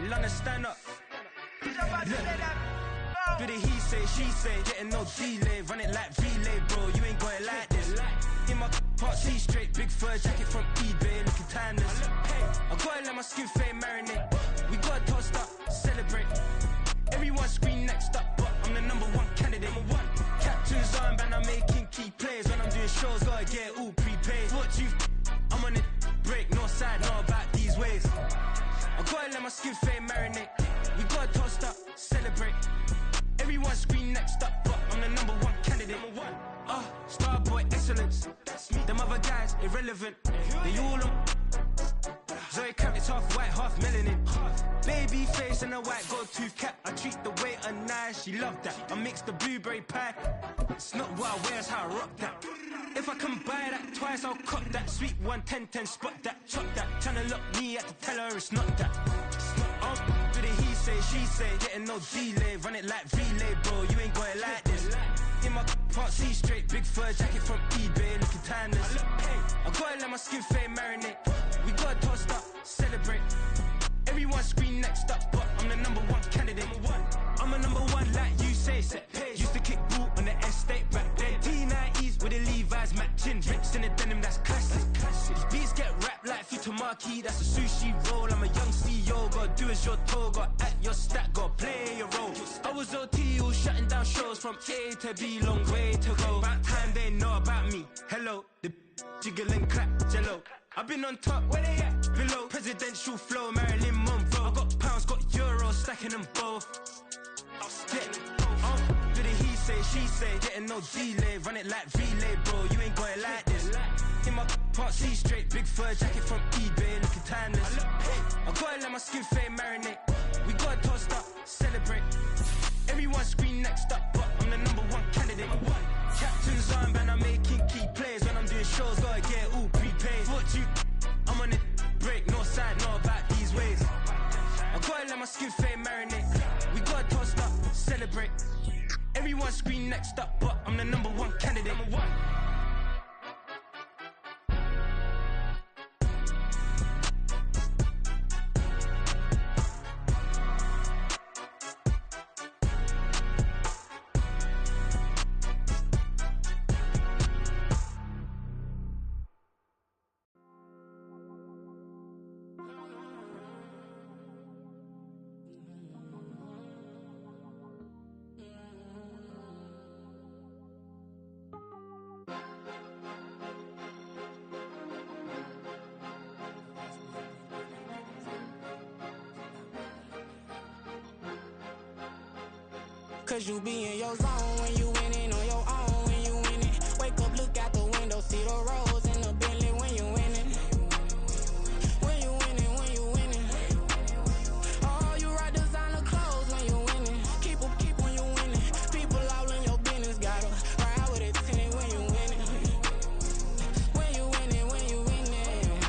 London, stand up. Look, do the he say, she say, getting no delay. Run it like relay, bro, you ain't got it like this. In my part C straight, big fur jacket from eBay, looking timeless. I gotta let my skin fade marinate. We gotta toast up, celebrate. Everyone scream next up, but I'm the #1 candidate. Captain's armband, I'm making key plays. When I'm doing shows, gotta get all prepaid. What you I'm on it, break, no side, know about these ways. I gotta let my skin fade marinate. We gotta toast up, celebrate. Everyone scream next up, but I'm the #1 candidate. Starboy excellence. Them other guys irrelevant. They all on Zoe Kravitz, half white, half melanin. Baby face and a white gold tooth cap. I treat the waiter nice, she love that. I mix the blueberry pie. It's not what I wear, it's how I rock that. If I can buy that twice, I'll cop that. Sweet 110, spot that, chop that. Tryna lock me, I have to tell her it's not that. Do the he say, she say, getting no delay. Run it like relay, bro, you ain't got it like this. In my part C straight, big fur jacket from eBay, looking timeless. I gotta let my skin fade marinate. We gotta toast up, celebrate. Everyone scream next up, but I'm the #1 candidate. I'm a #1 like you say, set pace. Used to kick boot on the estate back then. T90s with the Levi's matching. Rips in the denim, that's classic. These beats get wrapped like Futamaki, that's a sushi roll. I'm a young CEO, gotta do as you're told. Gotta act your stat, gotta play your role. I was OT, all shutting down shows from A to B, long way to go. About time they know about me. Hello, the jiggle and clap, jello. I've been on top, where they at? Below, presidential flow, Marilyn Monroe. I got pounds, got euros, stacking them both. Do the he say, she say, getting no delay. Run it like relay, bro, you ain't got it like this. In my part C straight, big fur jacket from eBay, looking timeless. I gotta let my skin fade marinate. We gotta toast up, celebrate. Everyone scream next up, but I'm the #1 candidate. Captain's armband, I'm making key plays. When I'm doing shows, gotta get all prepaid. What you I'm on it, break, no side, know about these ways. I gotta let my skin fade marinate. We gotta toast up, celebrate. Everyone scream next up, but I'm the #1 candidate. Cause you be in your zone when you winning on your own when you winning. Wake up, look out the window, see the roads in the Bentley when you winning. When you winning, when you winning. Oh, you rock designer clothes when you winning. Keep when you winning. People all in your business, gotta ride with it tinted when you winning. When you winning, when you winning.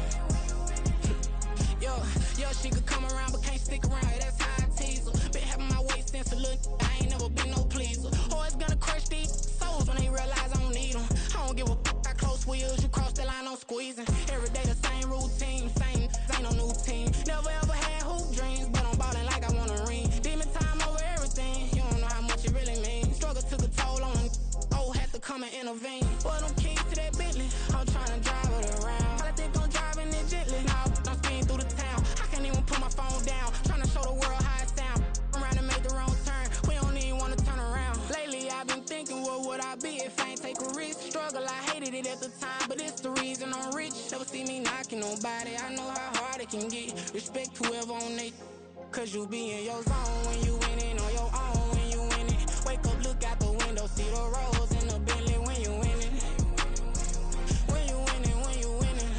Yo, she could come around but can't stick around, that's how I tease her. Been having my waist since a little, I ain't never been no pleaser. Always gonna crush these souls when they realize I don't need them. I don't give a f***, I close wheels, you cross the line, I'm squeezing. Every day the same routine, same, ain't no new team. Never ever had hoop dreams, but I'm ballin' like I want a ring. Demon time over everything, you don't know how much it really means. Struggle took a toll on them, oh, had to come and intervene. Boy, them keys to that Bentley, I'm tryna drive it around. I think I'm driving it gently, now I'm speeding through the town. I can't even put my phone down, tryna show the world how it sound. Around and make the wrong turn, we don't even wanna turn around. Lately I've been thinking, what would I be if I ain't take a risk? Struggle, I hated it at the time, but it's the reason I'm rich. Never see me knocking nobody, I know how hard it can get. Respect whoever on they, cause you be in your zone when you winning on your own when you winning. Wake up, look out the window, see the roads in the Bentley when you winning. When you winning, when you winning.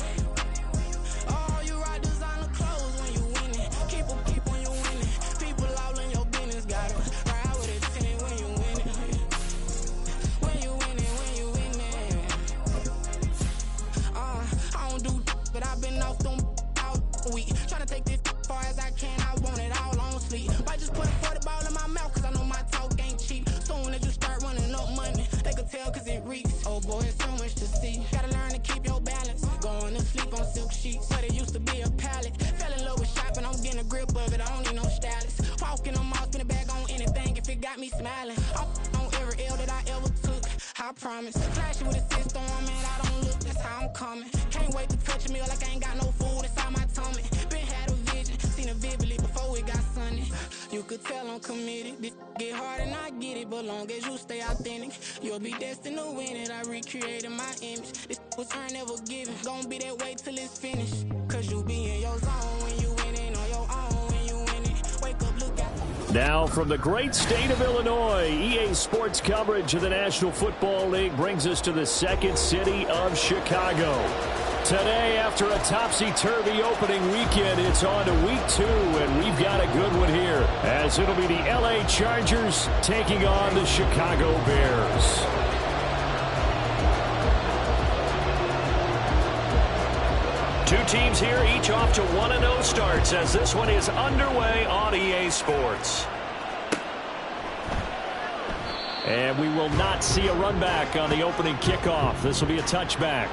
Oh, you rock designer clothes when you winning. Keep when you winning. People all in your business, gotta ride with it tinted when you winning. When you winning, when you winning. I don't do but I've been off them all week. Tryna take this far as I can, I want it all on sleep. Might just put a 40 ball in my mouth, cause I know my talk ain't cheap. Soon as you start running up money, they can tell cause it reeks. Oh boy, it's so much to see. Gotta learn to keep your balance. Going to sleep on silk sheets, but it used to be a pallet. Fell in love with shopping, I'm getting a grip of it, I don't need no got me smiling. I'm on every L that I ever took, I promise. Flashy with a system on, man, I don't look, that's how I'm coming. Can't wait to touch a meal like I ain't got no food inside my tummy. Been had a vision, seen it vividly before it got sunny. You could tell I'm committed. This get hard and I get it, but long as you stay authentic, you'll be destined to win it. I recreated my image. This was earned, never given. Gonna be that way till it's finished. Cause you be in your zone when you winning on your own when you win it. Wake up, look out. Now from the great state of Illinois, EA Sports coverage of the National Football League brings us to the second city of Chicago. Today, after a topsy-turvy opening weekend, it's on to week 2, and we've got a good one here, as it'll be the LA Chargers taking on the Chicago Bears. Two teams here, each off to 1-0 starts, as this one is underway on EA Sports. And we will not see a run back on the opening kickoff. This will be a touchback.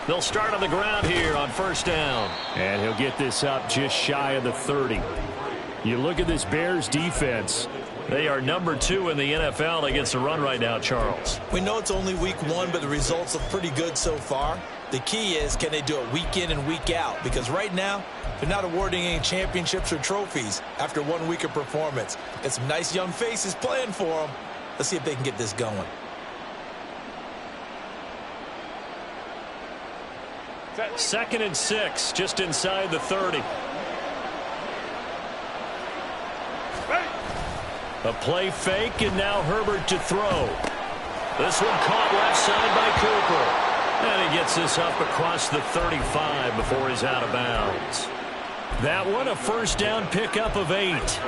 They'll start on the ground here on first down. And he'll get this up just shy of the 30. You look at this Bears defense. They are number 2 in the NFL against the run right now, Charles. We know it's only week 1, but the results look pretty good so far. The key is, can they do it week in and week out? Because right now, they're not awarding any championships or trophies after 1 week of performance. Got some nice young faces playing for them. Let's see if they can get this going. Second and 6, just inside the 30. A play fake, and now Herbert to throw. This one caught left side by Cooper. And he gets this up across the 35 before he's out of bounds. That one a first down pickup of 8.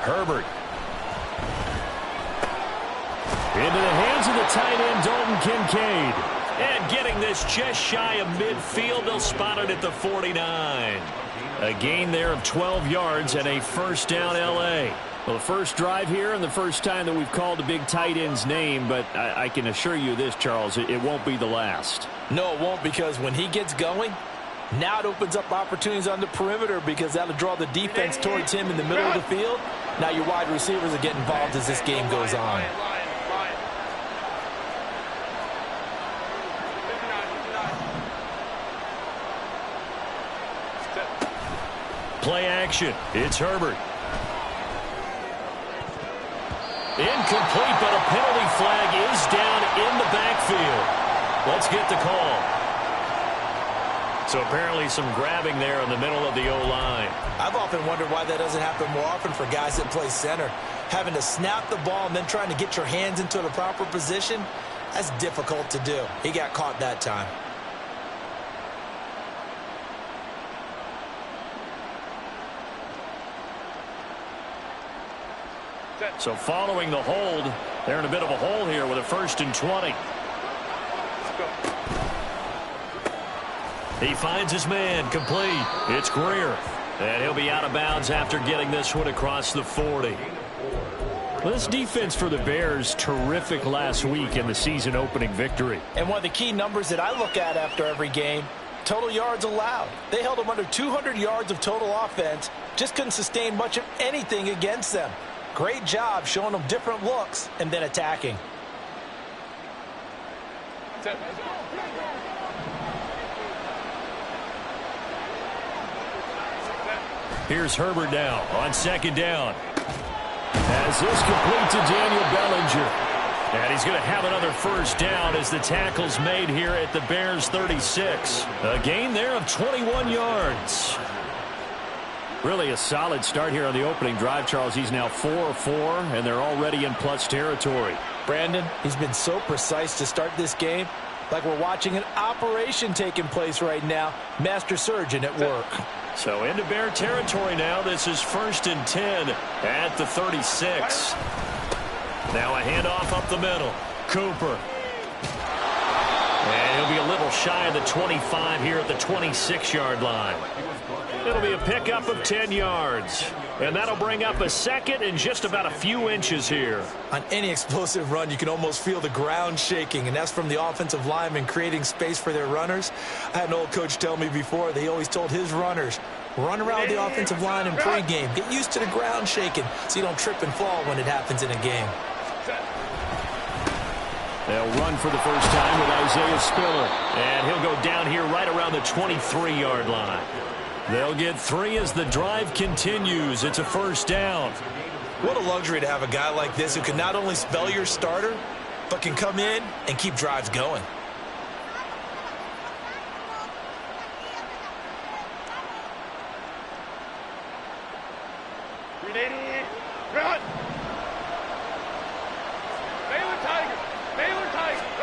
Herbert. Into the hands of the tight end, Dalton Kincaid. And getting this just shy of midfield, they'll spot it at the 49. A gain there of 12 yards and a first down LA. Well, the first drive here and the first time that we've called the big tight end's name, but I can assure you this, Charles, it won't be the last. No, it won't, because when he gets going, now it opens up opportunities on the perimeter, because that'll draw the defense towards him in the middle of the field. Now your wide receivers are getting involved as this game goes on. Play action. It's Herbert. Incomplete, but a penalty flag is down in the backfield. Let's get the call. So apparently some grabbing there in the middle of the O-line. I've often wondered why that doesn't happen more often for guys that play center. Having to snap the ball and then trying to get your hands into the proper position, that's difficult to do. He got caught that time. So following the hold, they're in a bit of a hole here with a 1st and 20. He finds his man, complete. It's Greer. And he'll be out of bounds after getting this one across the 40. Well, this defense for the Bears, terrific last week in the season opening victory. And one of the key numbers that I look at after every game, total yards allowed. They held them under 200 yards of total offense, just couldn't sustain much of anything against them. Great job showing them different looks and then attacking. Here's Herbert now on 2nd down. As this complete to Daniel Bellinger. And he's going to have another first down as the tackle's made here at the Bears 36. A gain there of 21 yards. Really a solid start here on the opening drive, Charles. He's now 4 of 4, and they're already in plus territory. Brandon, he's been so precise to start this game, like we're watching an operation taking place right now. Master surgeon at work. So into Bear territory now. This is 1st and 10 at the 36. Now a handoff up the middle. Cooper. And he'll be a little shy of the 25 here at the 26-yard line. It'll be a pickup of 10 yards. And that'll bring up a second and just about a few inches here. On any explosive run, you can almost feel the ground shaking, and that's from the offensive linemen creating space for their runners. I had an old coach tell me before, they always told his runners, run around the offensive line in pregame. Get used to the ground shaking so you don't trip and fall when it happens in a game. They'll run for the first time with Isaiah Spiller. And he'll go down here right around the 23-yard line. They'll get 3 as the drive continues. It's a first down. What a luxury to have a guy like this who can not only spell your starter, but can come in and keep drives going.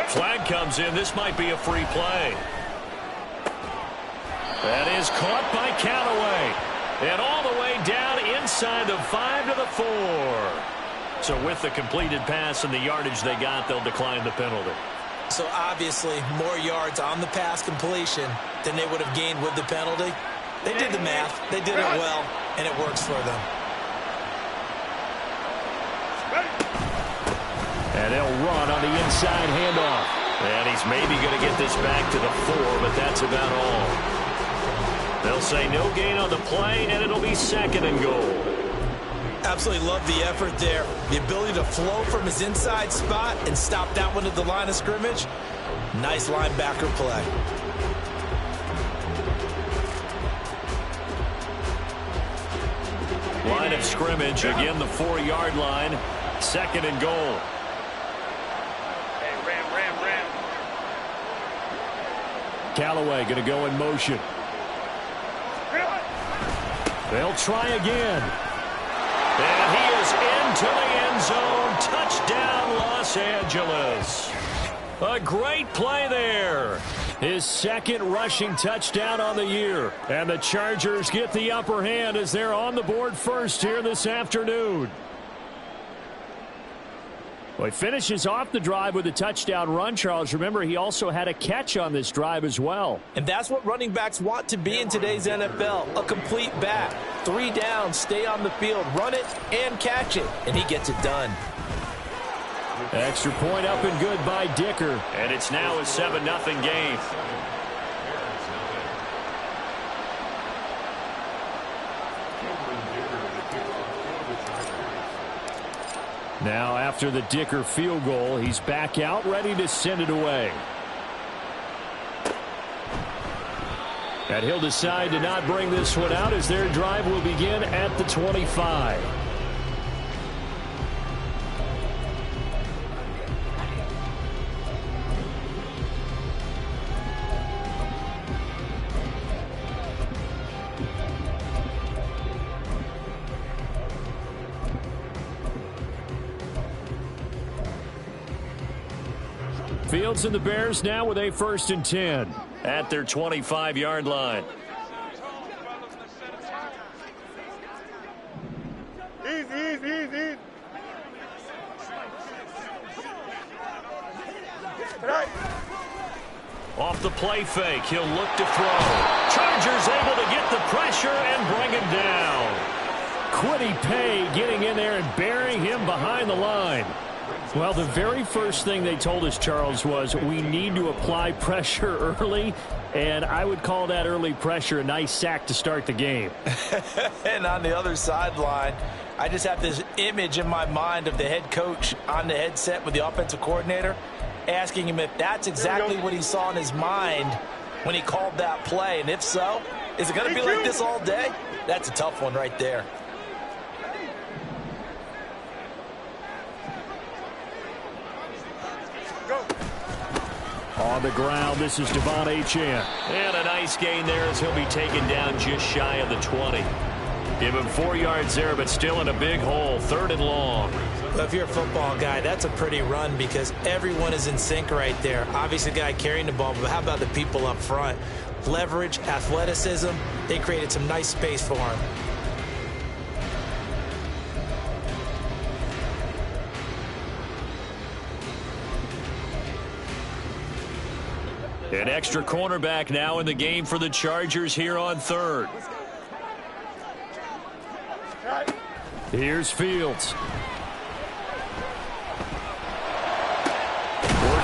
Flag comes in. This might be a free play. That is caught by Callaway. And all the way down inside the 5 to the 4. So with the completed pass and the yardage they got, they'll decline the penalty. So obviously more yards on the pass completion than they would have gained with the penalty. They did the math. They did it well, and it works for them. And they'll run on the inside handoff. And he's maybe going to get this back to the 4, but that's about all. They'll say no gain on the play, and it'll be 2nd and goal. Absolutely love the effort there. The ability to flow from his inside spot and stop that one at the line of scrimmage. Nice linebacker play. Line of scrimmage, again the 4-yard line. 2nd and goal. Callaway going to go in motion. They'll try again. And he is into the end zone. Touchdown, Los Angeles. A great play there. His 2nd rushing touchdown on the year. And the Chargers get the upper hand as they're on the board first here this afternoon. Well, he finishes off the drive with a touchdown run, Charles. Remember, he also had a catch on this drive as well. And that's what running backs want to be in today's NFL, a complete back. 3 down, stay on the field, run it, and catch it. And he gets it done. Extra point up and good by Dicker. And it's now a 7-0 game. Now, after the Dicker field goal, he's back out, ready to send it away. And he'll decide to not bring this one out as their drive will begin at the 25. Fields and the Bears now with a 1st and 10 at their 25-yard line. Easy. Off the play fake, he'll look to throw. Chargers able to get the pressure and bring him down. Kwity Paye getting in there and burying him behind the line. Well, the very first thing they told us, Charles, was we need to apply pressure early, and I would call that early pressure a nice sack to start the game. And on the other sideline, I just have this image in my mind of the head coach on the headset with the offensive coordinator asking him if that's exactly what he saw in his mind when he called that play. And if so, is it going to be like this all day? That's a tough one right there. On the ground, this is Devon Achane. And a nice gain there as he'll be taken down just shy of the 20. Give him 4 yards there, but still in a big hole. 3rd and long. Well, if you're a football guy, that's a pretty run because everyone is in sync right there. Obviously, the guy carrying the ball, but how about the people up front? Leverage, athleticism, they created some nice space for him. An extra cornerback now in the game for the Chargers here on 3rd. Here's Fields. Work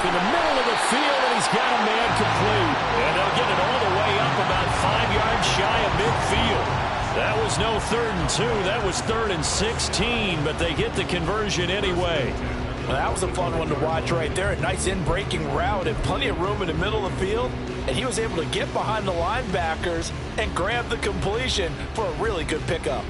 in the middle of the field, and he's got a man complete. And they'll get it all the way up about 5 yards shy of midfield. That was no 3rd and 2. That was 3rd and 16, but they get the conversion anyway. Well, that was a fun one to watch right there. A nice in-breaking route and plenty of room in the middle of the field. And he was able to get behind the linebackers and grab the completion for a really good pickup.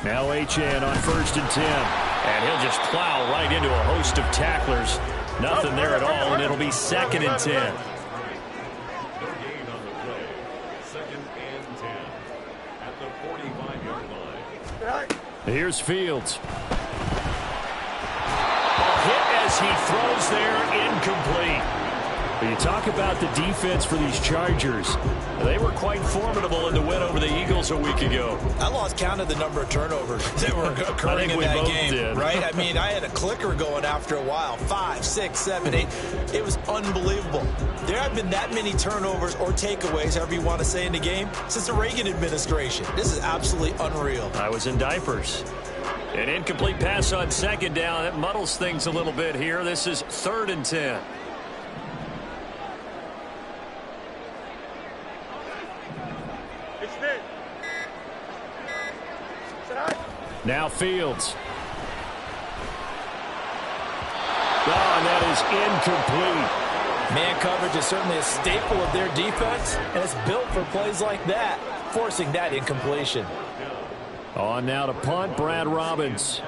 Now Achane on 1st and 10. And he'll just plow right into a host of tacklers. Nothing there at all, and it'll be 2nd and 10. Here's Fields. A hit as he throws there, incomplete. But you talk about the defense for these Chargers. They were quite formidable in the win over the Eagles a week ago. I lost count of the number of turnovers that were occurring in that game, right? I mean, I had a clicker going after a while. 5, 6, 7, 8. It was unbelievable. There have been that many turnovers or takeaways, however you want to say, in the game since the Reagan administration. This is absolutely unreal. I was in diapers. An incomplete pass on 2nd down. That muddles things a little bit here. This is 3rd and 10. Now Fields. Oh, and that is incomplete. Man coverage is certainly a staple of their defense, and it's built for plays like that, forcing that incompletion. On now to punt, Brad Robbins.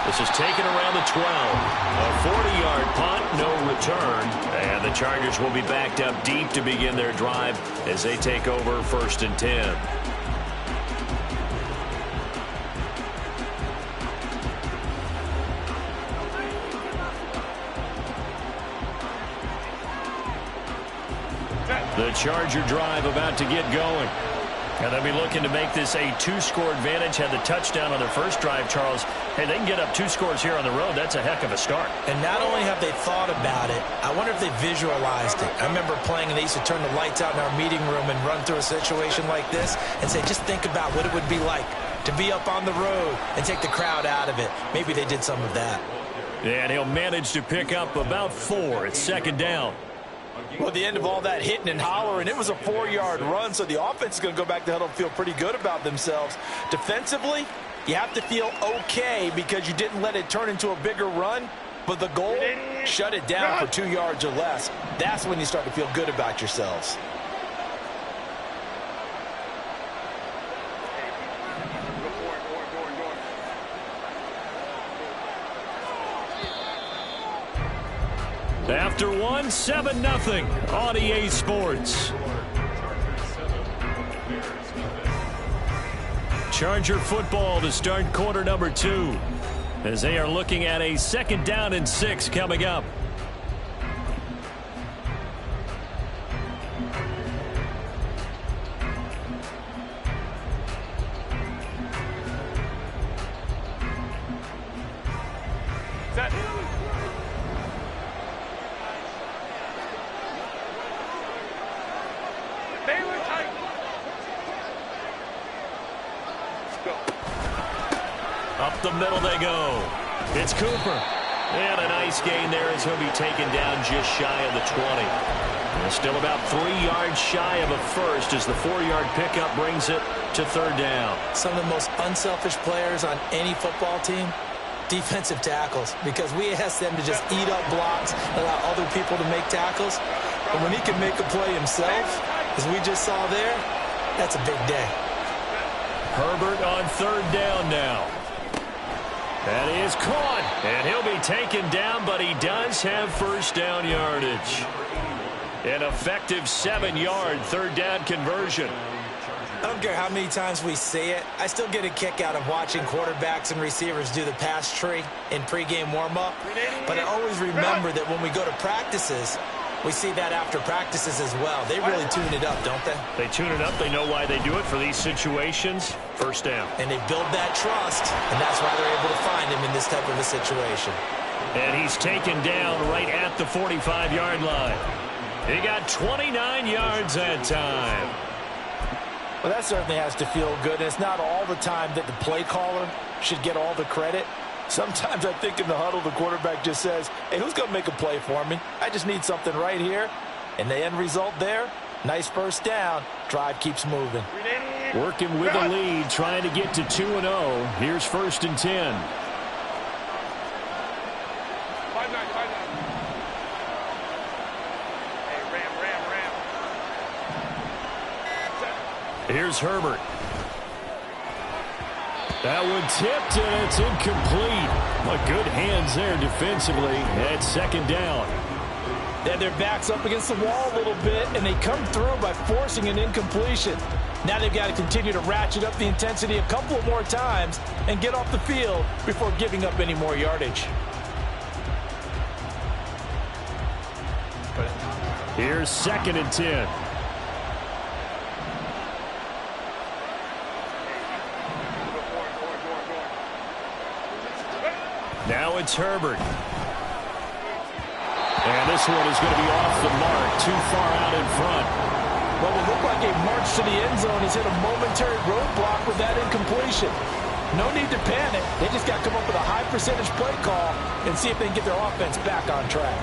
This is taken around the 12. A 40-yard punt, no return. And the Chargers will be backed up deep to begin their drive as they take over 1st and 10. The Charger drive about to get going. And they'll be looking to make this a 2-score advantage. Had the touchdown on their first drive, Charles. Hey, they can get up 2 scores here on the road. That's a heck of a start. And not only have they thought about it, I wonder if they visualized it. I remember playing, and they used to turn the lights out in our meeting room and run through a situation like this and say, just think about what it would be like to be up on the road and take the crowd out of it. Maybe they did some of that. And he'll manage to pick up about 4. It's 2nd down. Well, at the end of all that hitting and hollering, it was a 4-yard run, so the offense is going to go back to huddle and feel pretty good about themselves. Defensively, you have to feel okay because you didn't let it turn into a bigger run, but the goal, shut it down for 2 yards or less. That's when you start to feel good about yourselves. After 1, 7-0 on EA Sports. Charger football to start quarter number 2 as they are looking at a 2nd down and 6 coming up. Up the middle they go. It's Cooper. And a nice gain there as he'll be taken down just shy of the 20. And still about 3 yards shy of a first as the 4-yard pickup brings it to third down. Some of the most unselfish players on any football team, defensive tackles, because we ask them to just eat up blocks, allow other people to make tackles. But when he can make a play himself, as we just saw there, that's a big day. Herbert on third down now. That is caught, and he'll be taken down, but he does have first down yardage. An effective 7-yard third down conversion. I don't care how many times we see it. I still get a kick out of watching quarterbacks and receivers do the pass tree in pregame warm-up. But I always remember that when we go to practices, we see that after practices as well. They really tune it up, don't they? They tune it up. They know why they do it for these situations. First down. And they build that trust, and that's why they're able to find him in this type of a situation. And he's taken down right at the 45-yard line. He got 29 yards that time. Well, that certainly has to feel good. And it's not all the time that the play caller should get all the credit. Sometimes I think in the huddle, the quarterback just says, hey, who's going to make a play for me? I just need something right here. And the end result there, nice first down. Drive keeps moving. Working with the lead, trying to get to 2-0. Here's first and 10. Here's Herbert. That one tipped, and it's incomplete. But good hands there defensively at second down. They had their backs up against the wall a little bit, and they come through by forcing an incompletion. Now they've got to continue to ratchet up the intensity a couple of more times and get off the field before giving up any more yardage. Here's second and 10. Now it's Herbert. And this one is going to be off the mark, too far out in front. What will look like a march to the end zone has hit a momentary roadblock with that incompletion. No need to panic. They just got to come up with a high percentage play call and see if they can get their offense back on track.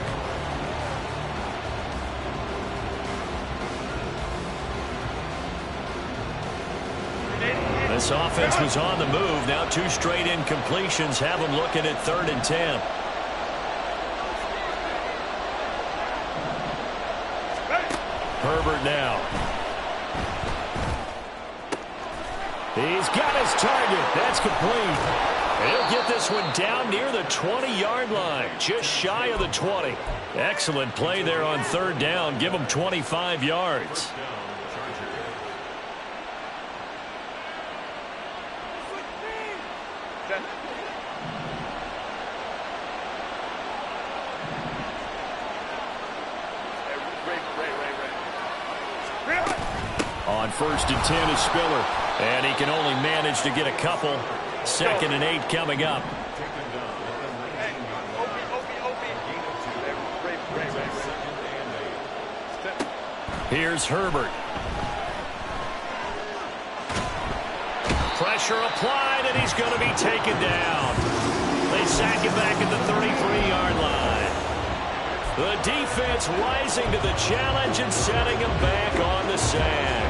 This offense was on the move. Now 2 straight incompletions have them looking at third and 10. Herbert now. He's got his target. That's complete. And he'll get this one down near the 20-yard line, just shy of the 20. Excellent play there on third down. Give him 25 yards. On first and 10 is Spiller, and he can only manage to get a couple. Second and 8 coming up. Here's Herbert. Pressure applied, and he's going to be taken down. They sack him back at the 33-yard line. The defense rising to the challenge and setting him back on the sack.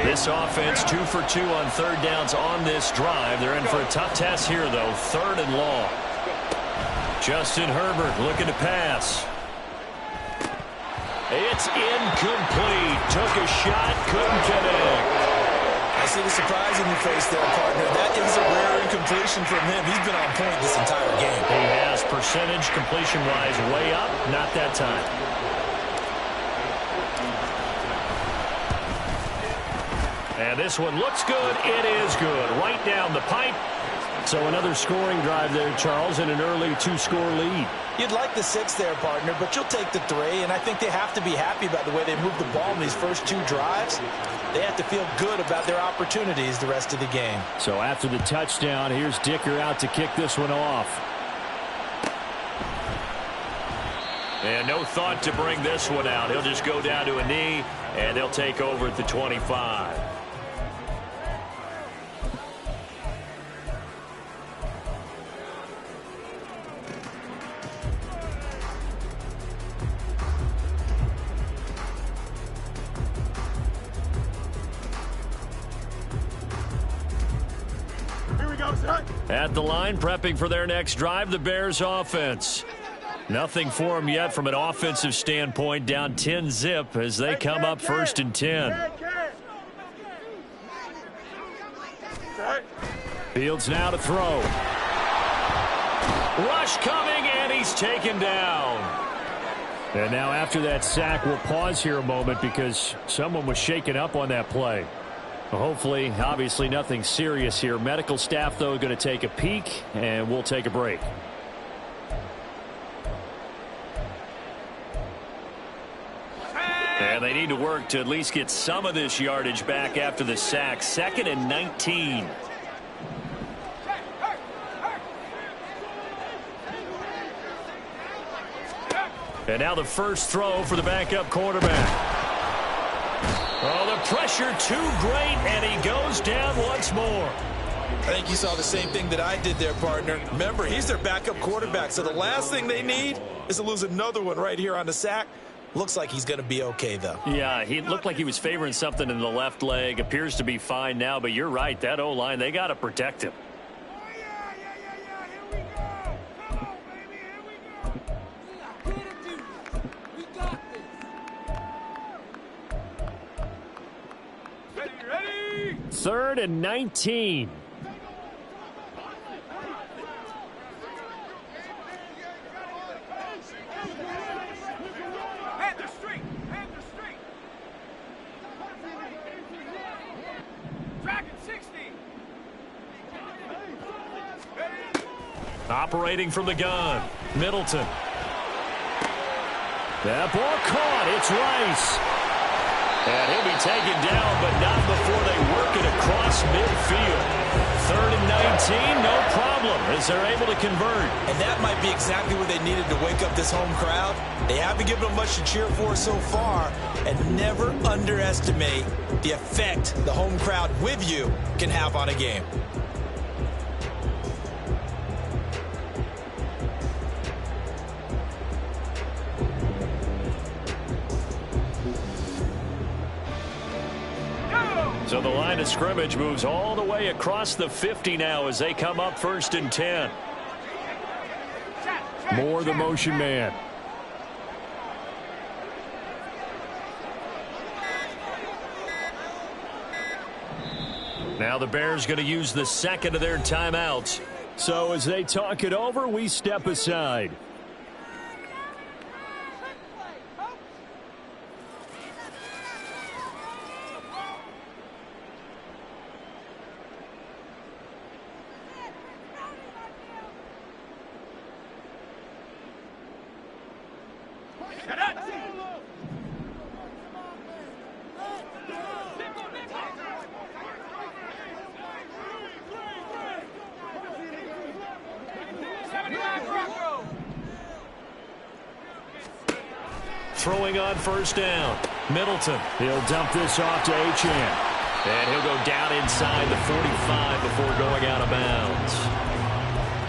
This offense 2 for 2 on third downs on this drive. They're in for a tough test here, though. Third and long. Justin Herbert looking to pass. It's incomplete. Took a shot, couldn't connect. I see the surprise in your face there, partner. That is a rare incompletion from him. He's been on point this entire game. He has. Percentage completion-wise way up. Not that time. And this one looks good. It is good. Right down the pipe. So another scoring drive there, Charles, and an early 2-score lead. You'd like the 6 there, partner, but you'll take the 3, and I think they have to be happy about the way they moved the ball in these first 2 drives. They have to feel good about their opportunities the rest of the game. So after the touchdown, here's Dicker out to kick this one off. And no thought to bring this one out. He'll just go down to a knee, and they'll take over at the 25. At the line, prepping for their next drive, the Bears offense. Nothing for them yet from an offensive standpoint, down 10-zip as they come up 1st and 10. Fields now to throw. Rush coming, and he's taken down. And now after that sack, we'll pause here a moment because someone was shaken up on that play. Hopefully, obviously nothing serious here. Medical staff, though, going to take a peek, and we'll take a break. And they need to work to at least get some of this yardage back after the sack. 2nd and 19. And now the first throw for the backup quarterback. Oh, the pressure too great, and he goes down once more. I think you saw the same thing that I did there, partner. Remember, he's their backup quarterback, so the last thing they need is to lose another one right here on the sack. Looks like he's going to be okay, though. Yeah, he looked like he was favoring something in the left leg. Appears to be fine now, but you're right. That O-line, they got to protect him. Ready? 3rd and 19. Operating from the gun, Middleton. That ball caught. It's Rice. And he'll be taken down, but not before they work it across midfield. 3rd and 19, no problem, as they're able to convert. And that might be exactly what they needed to wake up this home crowd. They haven't given them much to cheer for so far, and never underestimate the effect the home crowd with you can have on a game. So the line of scrimmage moves all the way across the 50 now as they come up 1st and 10. Moore, the motion man. Now the Bears going to use the 2nd of their timeouts. So as they talk it over, we step aside. Throwing on 1st down. Middleton. He'll dump this off to Achane. And he'll go down inside the 45 before going out of bounds.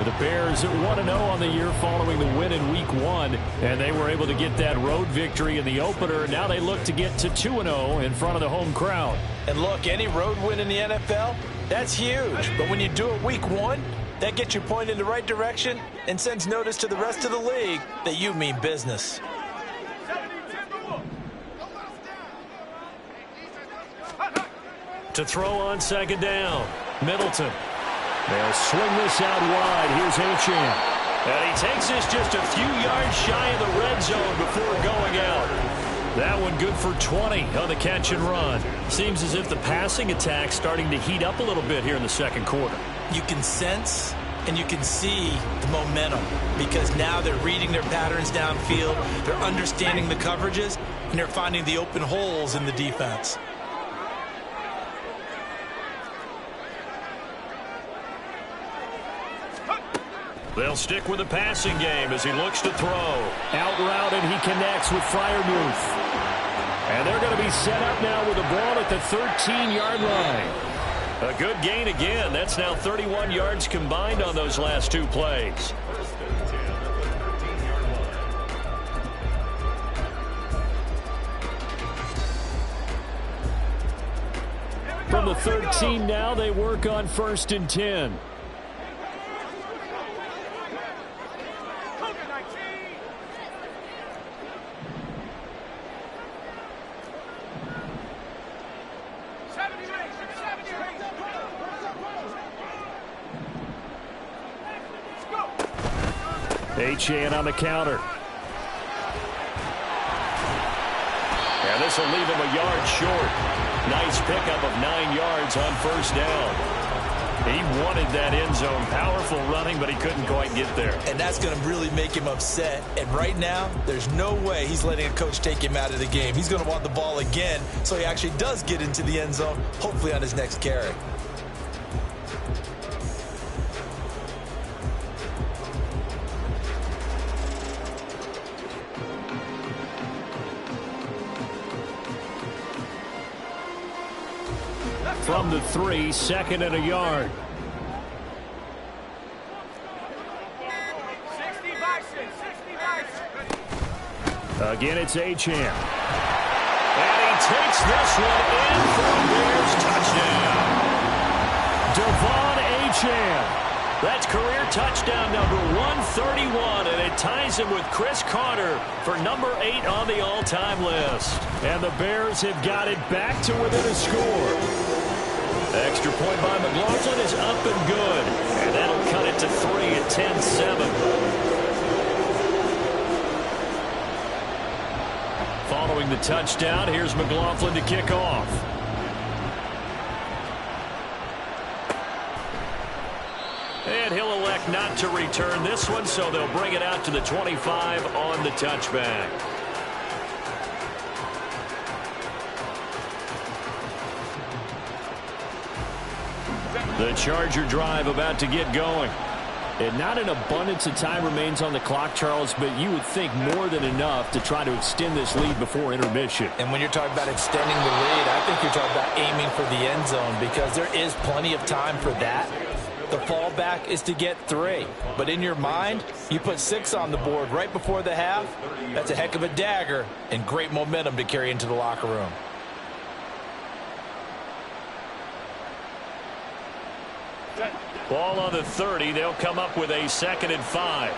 The Bears at 1-0 on the year following the win in Week 1. And they were able to get that road victory in the opener. Now they look to get to 2-0 in front of the home crowd. And look, any road win in the NFL, that's huge. But when you do it Week 1, that gets you pointed in the right direction and sends notice to the rest of the league that you mean business. To throw on 2nd down. Middleton. They'll swing this out wide. Here's Achane. And he takes this just a few yards shy of the red zone before going out. That one good for 20 on the catch and run. Seems as if the passing attack's starting to heat up a little bit here in the 2nd quarter. You can sense and you can see the momentum because now they're reading their patterns downfield, they're understanding the coverages, and they're finding the open holes in the defense. They'll stick with the passing game as he looks to throw. Out route, and he connects with Freiermuth. And they're going to be set up now with the ball at the 13-yard line. A good gain again. That's now 31 yards combined on those last two plays. From the 13 now, they work on 1st and 10. Achane on the counter. And this will leave him a yard short. Nice pickup of 9 yards on 1st down. He wanted that end zone. Powerful running, but he couldn't quite get there. And that's going to really make him upset. And right now, there's no way he's letting a coach take him out of the game. He's going to want the ball again, so he actually does get into the end zone, hopefully on his next carry. From the 3, 2nd and a yard. Again, it's Achane. And he takes this one in for a Bears touchdown. Devon Achane. That's career touchdown number 131, and it ties him with Chris Carter for number 8 on the all-time list. And the Bears have got it back to within a score. Extra point by McLaughlin is up and good. And that'll cut it to 3 at 10-7. Following the touchdown, here's McLaughlin to kick off. And he'll elect not to return this one, so they'll bring it out to the 25 on the touchback. The Charger drive about to get going. And not an abundance of time remains on the clock, Charles, but you would think more than enough to try to extend this lead before intermission. And when you're talking about extending the lead, I think you're talking about aiming for the end zone because there is plenty of time for that. The fallback is to get 3. But in your mind, you put 6 on the board right before the half. That's a heck of a dagger and great momentum to carry into the locker room. Ball on the 30. They'll come up with a 2nd and 5.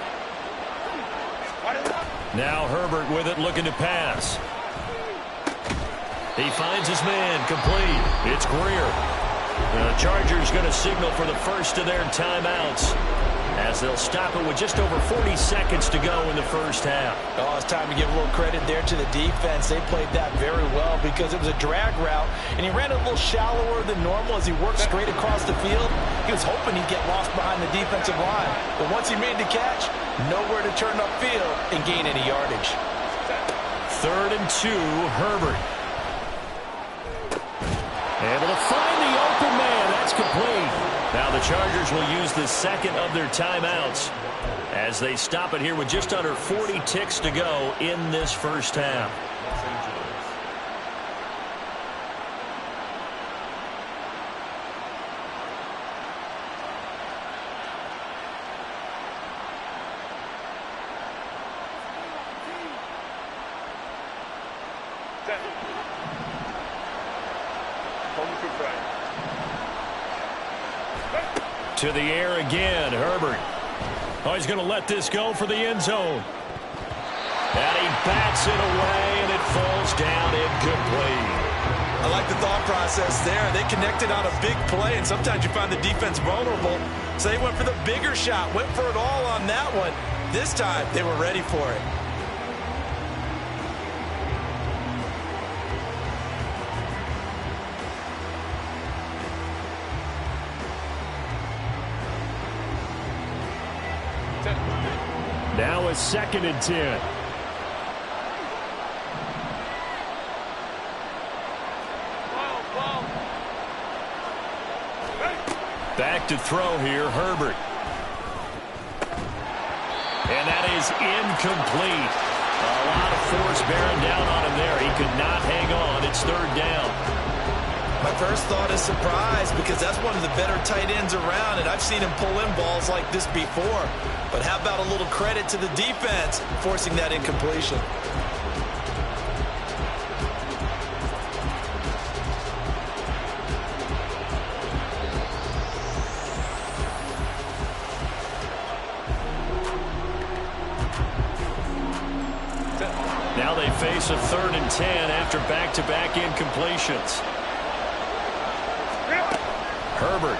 Now Herbert with it, looking to pass. He finds his man, complete. It's Greer. The Chargers going to signal for the first of their timeouts as they'll stop it with just over 40 seconds to go in the first half. Oh, it's time to give a little credit there to the defense. They played that very well because it was a drag route, and he ran a little shallower than normal as he worked straight across the field. He was hoping he'd get lost behind the defensive line. But once he made the catch, nowhere to turn upfield and gain any yardage. 3rd and 2, Herbert. Able to find the open man. That's complete. Now the Chargers will use the 2nd of their timeouts as they stop it here with just under 40 ticks to go in this first half. To the air again, Herbert. Oh, he's going to let this go for the end zone. And he bats it away, and it falls down incomplete. I like the thought process there. They connected on a big play, and sometimes you find the defense vulnerable. So they went for the bigger shot, went for it all on that one. This time, they were ready for it. Now a 2nd and 10. Back to throw here, Herbert. And that is incomplete. A lot of force bearing down on him there. He could not hang on. It's third down. My first thought is surprise because that's one of the better tight ends around, and I've seen him pull in balls like this before. But how about a little credit to the defense forcing that incompletion? Now they face a 3rd and 10 after back-to-back incompletions. Herbert.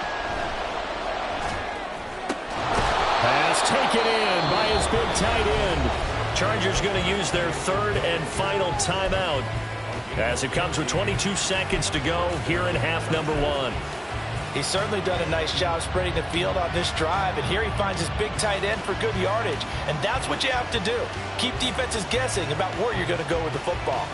Pass taken in by his big tight end. Chargers going to use their 3rd and final timeout as it comes with 22 seconds to go here in half number 1. He's certainly done a nice job spreading the field on this drive, and here he finds his big tight end for good yardage. And that's what you have to do. Keep defenses guessing about where you're going to go with the football.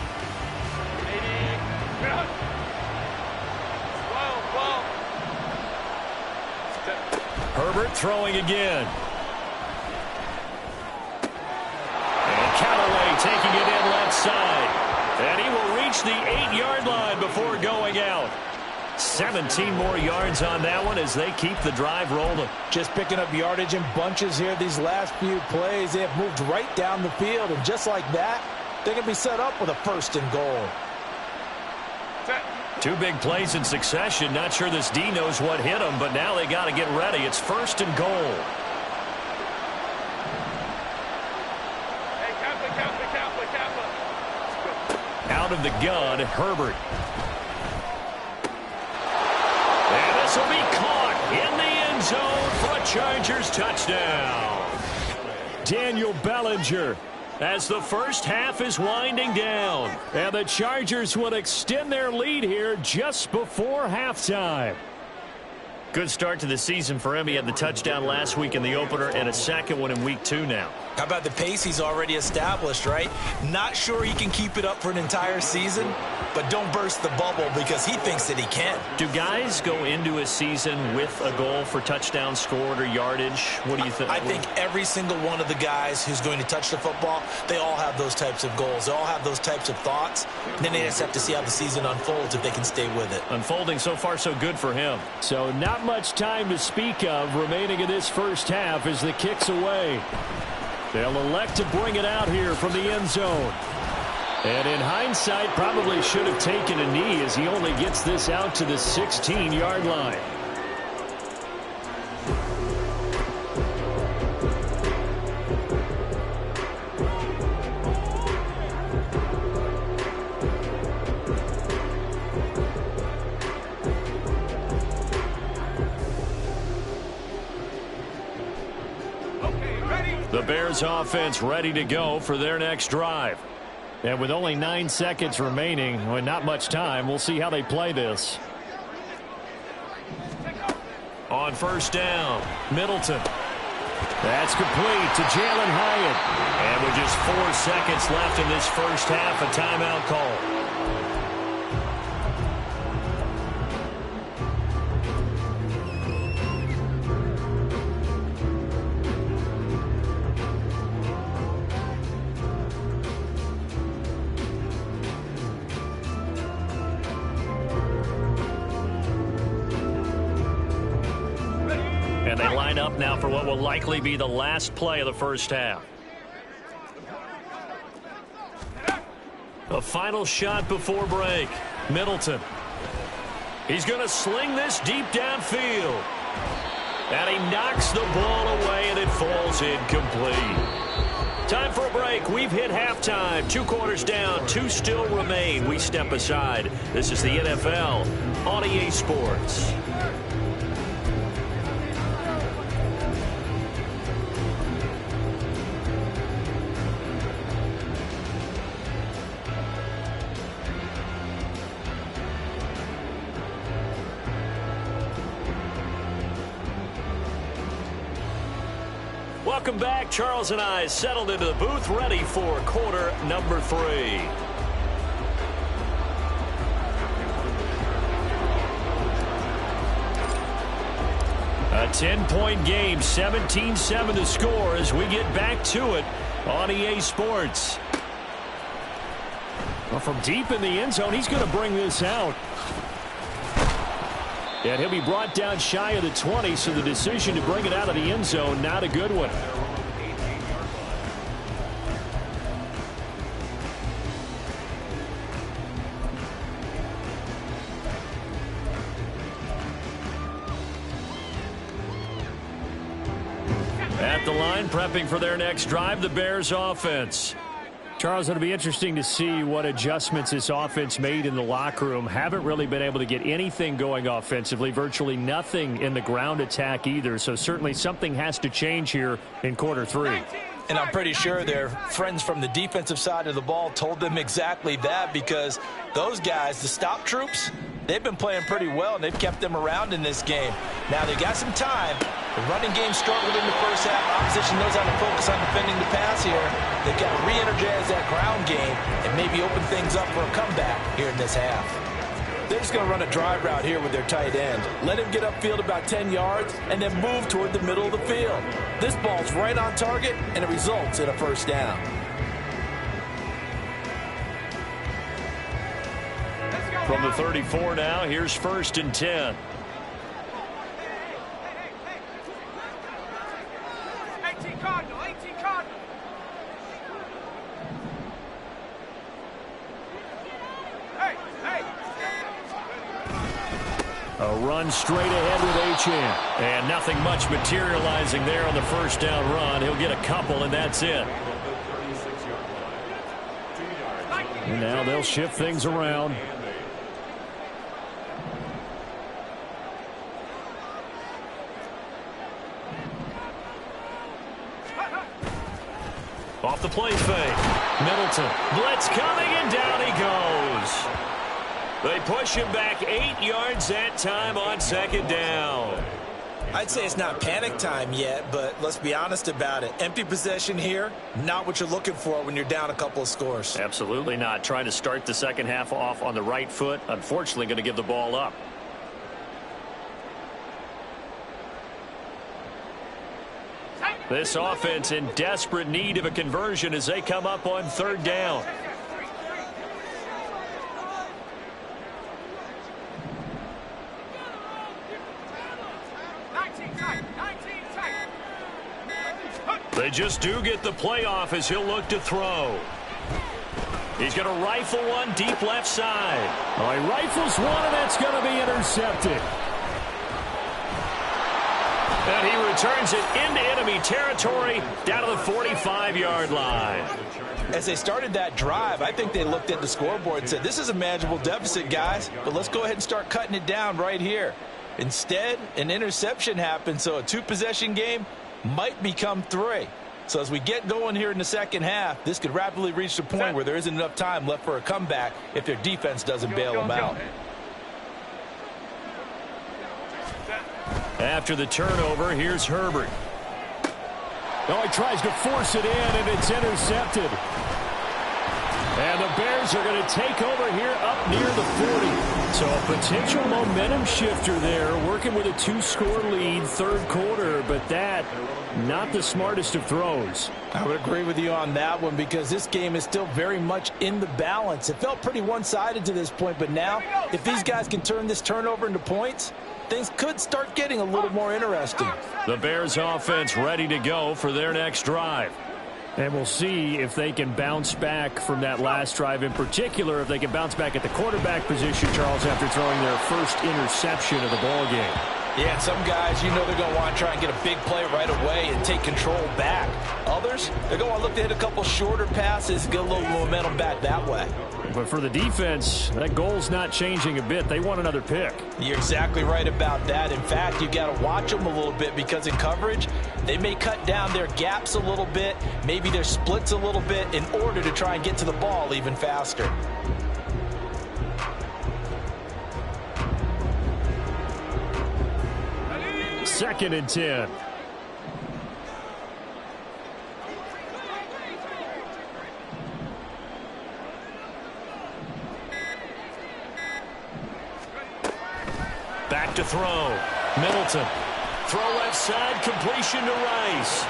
Herbert throwing again. And Callaway taking it in left side. And he will reach the 8-yard line before going out. 17 more yards on that one as they keep the drive rolling. Just picking up yardage in bunches here these last few plays. They have moved right down the field, and just like that, they're going to be set up with a 1st and goal. 2 big plays in succession. Not sure this D knows what hit him, but now they got to get ready. It's 1st and goal. Out of the gun, Herbert. And this will be caught in the end zone for a Chargers touchdown. Daniel Bellinger, as the first half is winding down. And the Chargers will extend their lead here just before halftime. Good start to the season for him. He had the touchdown last week in the opener and a second one in week 2 now. How about the pace he's already established, right? Not sure he can keep it up for an entire season, but don't burst the bubble because he thinks that he can. Do guys go into a season with a goal for touchdowns scored or yardage? What do you think? I think every single one of the guys who's going to touch the football, they all have those types of goals. They all have those types of thoughts. And then they just have to see how the season unfolds if they can stay with it. Unfolding so far so good for him. So not much time to speak of remaining in this first half as the kick's away. They'll elect to bring it out here from the end zone. And in hindsight, probably should have taken a knee as he only gets this out to the 16-yard line. The Bears offense ready to go for their next drive. And with only 9 seconds remaining, and not much time, we'll see how they play this. On first down, Middleton. That's complete to Jalen Hyatt. And with just 4 seconds left in this first half, a timeout call. And they line up now for what will likely be the last play of the first half. A final shot before break. Middleton. He's going to sling this deep downfield. And he knocks the ball away, and it falls incomplete. Time for a break. We've hit halftime. 2 quarters down. 2 still remain. We step aside. This is the NFL on EA Sports. Welcome back. Charles and I settled into the booth, ready for quarter number 3. A 10-point game, 17-7 to score as we get back to it on EA Sports. Well, from deep in the end zone, he's going to bring this out. And he'll be brought down shy of the 20, so the decision to bring it out of the end zone, not a good one. At the line, prepping for their next drive, the Bears offense. Charles, it'll be interesting to see what adjustments this offense made in the locker room. Haven't really been able to get anything going offensively, virtually nothing in the ground attack either. So certainly something has to change here in quarter three. And I'm pretty sure their friends from the defensive side of the ball told them exactly that, because those guys, the stop troops, they've been playing pretty well, and they've kept them around in this game. Now, they got some time. The running game struggled in the first half. Opposition knows how to focus on defending the pass here. They've got to re-energize that ground game and maybe open things up for a comeback here in this half. They're just going to run a drive route here with their tight end. Let him get upfield about 10 yards and then move toward the middle of the field. This ball's right on target, and it results in a first down. From the 34 now, here's 1st and 10. A run straight ahead with Achane. And nothing much materializing there on the first down run. He'll get a couple, and that's it. And now they'll shift things around. Off the play fake. Middleton. Blitz coming, and down he goes. They push him back 8 yards that time on 2nd down. I'd say it's not panic time yet, but let's be honest about it. Empty possession here, not what you're looking for when you're down a couple of scores. Absolutely not. Trying to start the second half off on the right foot. Unfortunately, going to give the ball up. This offense in desperate need of a conversion as they come up on 3rd down. They just do get the playoff as he'll look to throw. He's going to rifle one deep left side. Oh, he rifles one, and that's going to be intercepted. And he returns it into enemy territory down to the 45-yard line. As they started that drive, I think they looked at the scoreboard and said, this is a manageable deficit, guys, but let's go ahead and start cutting it down right here. Instead, an interception happened, so a 2-possession game might become 3. So as we get going here in the second half, this could rapidly reach the point where there isn't enough time left for a comeback if their defense doesn't bail them out. After the turnover, here's Herbert. Oh, he tries to force it in, and it's intercepted. And the Bears are going to take over here up near the 40. So a potential momentum shifter there, working with a 2-score lead, 3rd quarter, but that, not the smartest of throws. I would agree with you on that one, because this game is still very much in the balance. It felt pretty one-sided to this point, but now, if these guys can turn this turnover into points, things could start getting a little more interesting. The Bears offense ready to go for their next drive. And we'll see if they can bounce back from that last drive, in particular if they can bounce back at the quarterback position, Charles, after throwing their first interception of the ball game. Yeah, some guys, you know they're going to want to try and get a big play right away and take control back. Others, they're going to want to look to hit a couple shorter passes, get a little momentum back that way. But for the defense, that goal's not changing a bit. They want another pick. You're exactly right about that. In fact, you got to watch them a little bit, because in coverage, they may cut down their gaps a little bit, maybe their splits a little bit, in order to try and get to the ball even faster. Second and 10. Back to throw. Middleton throw left side, completion to Rice.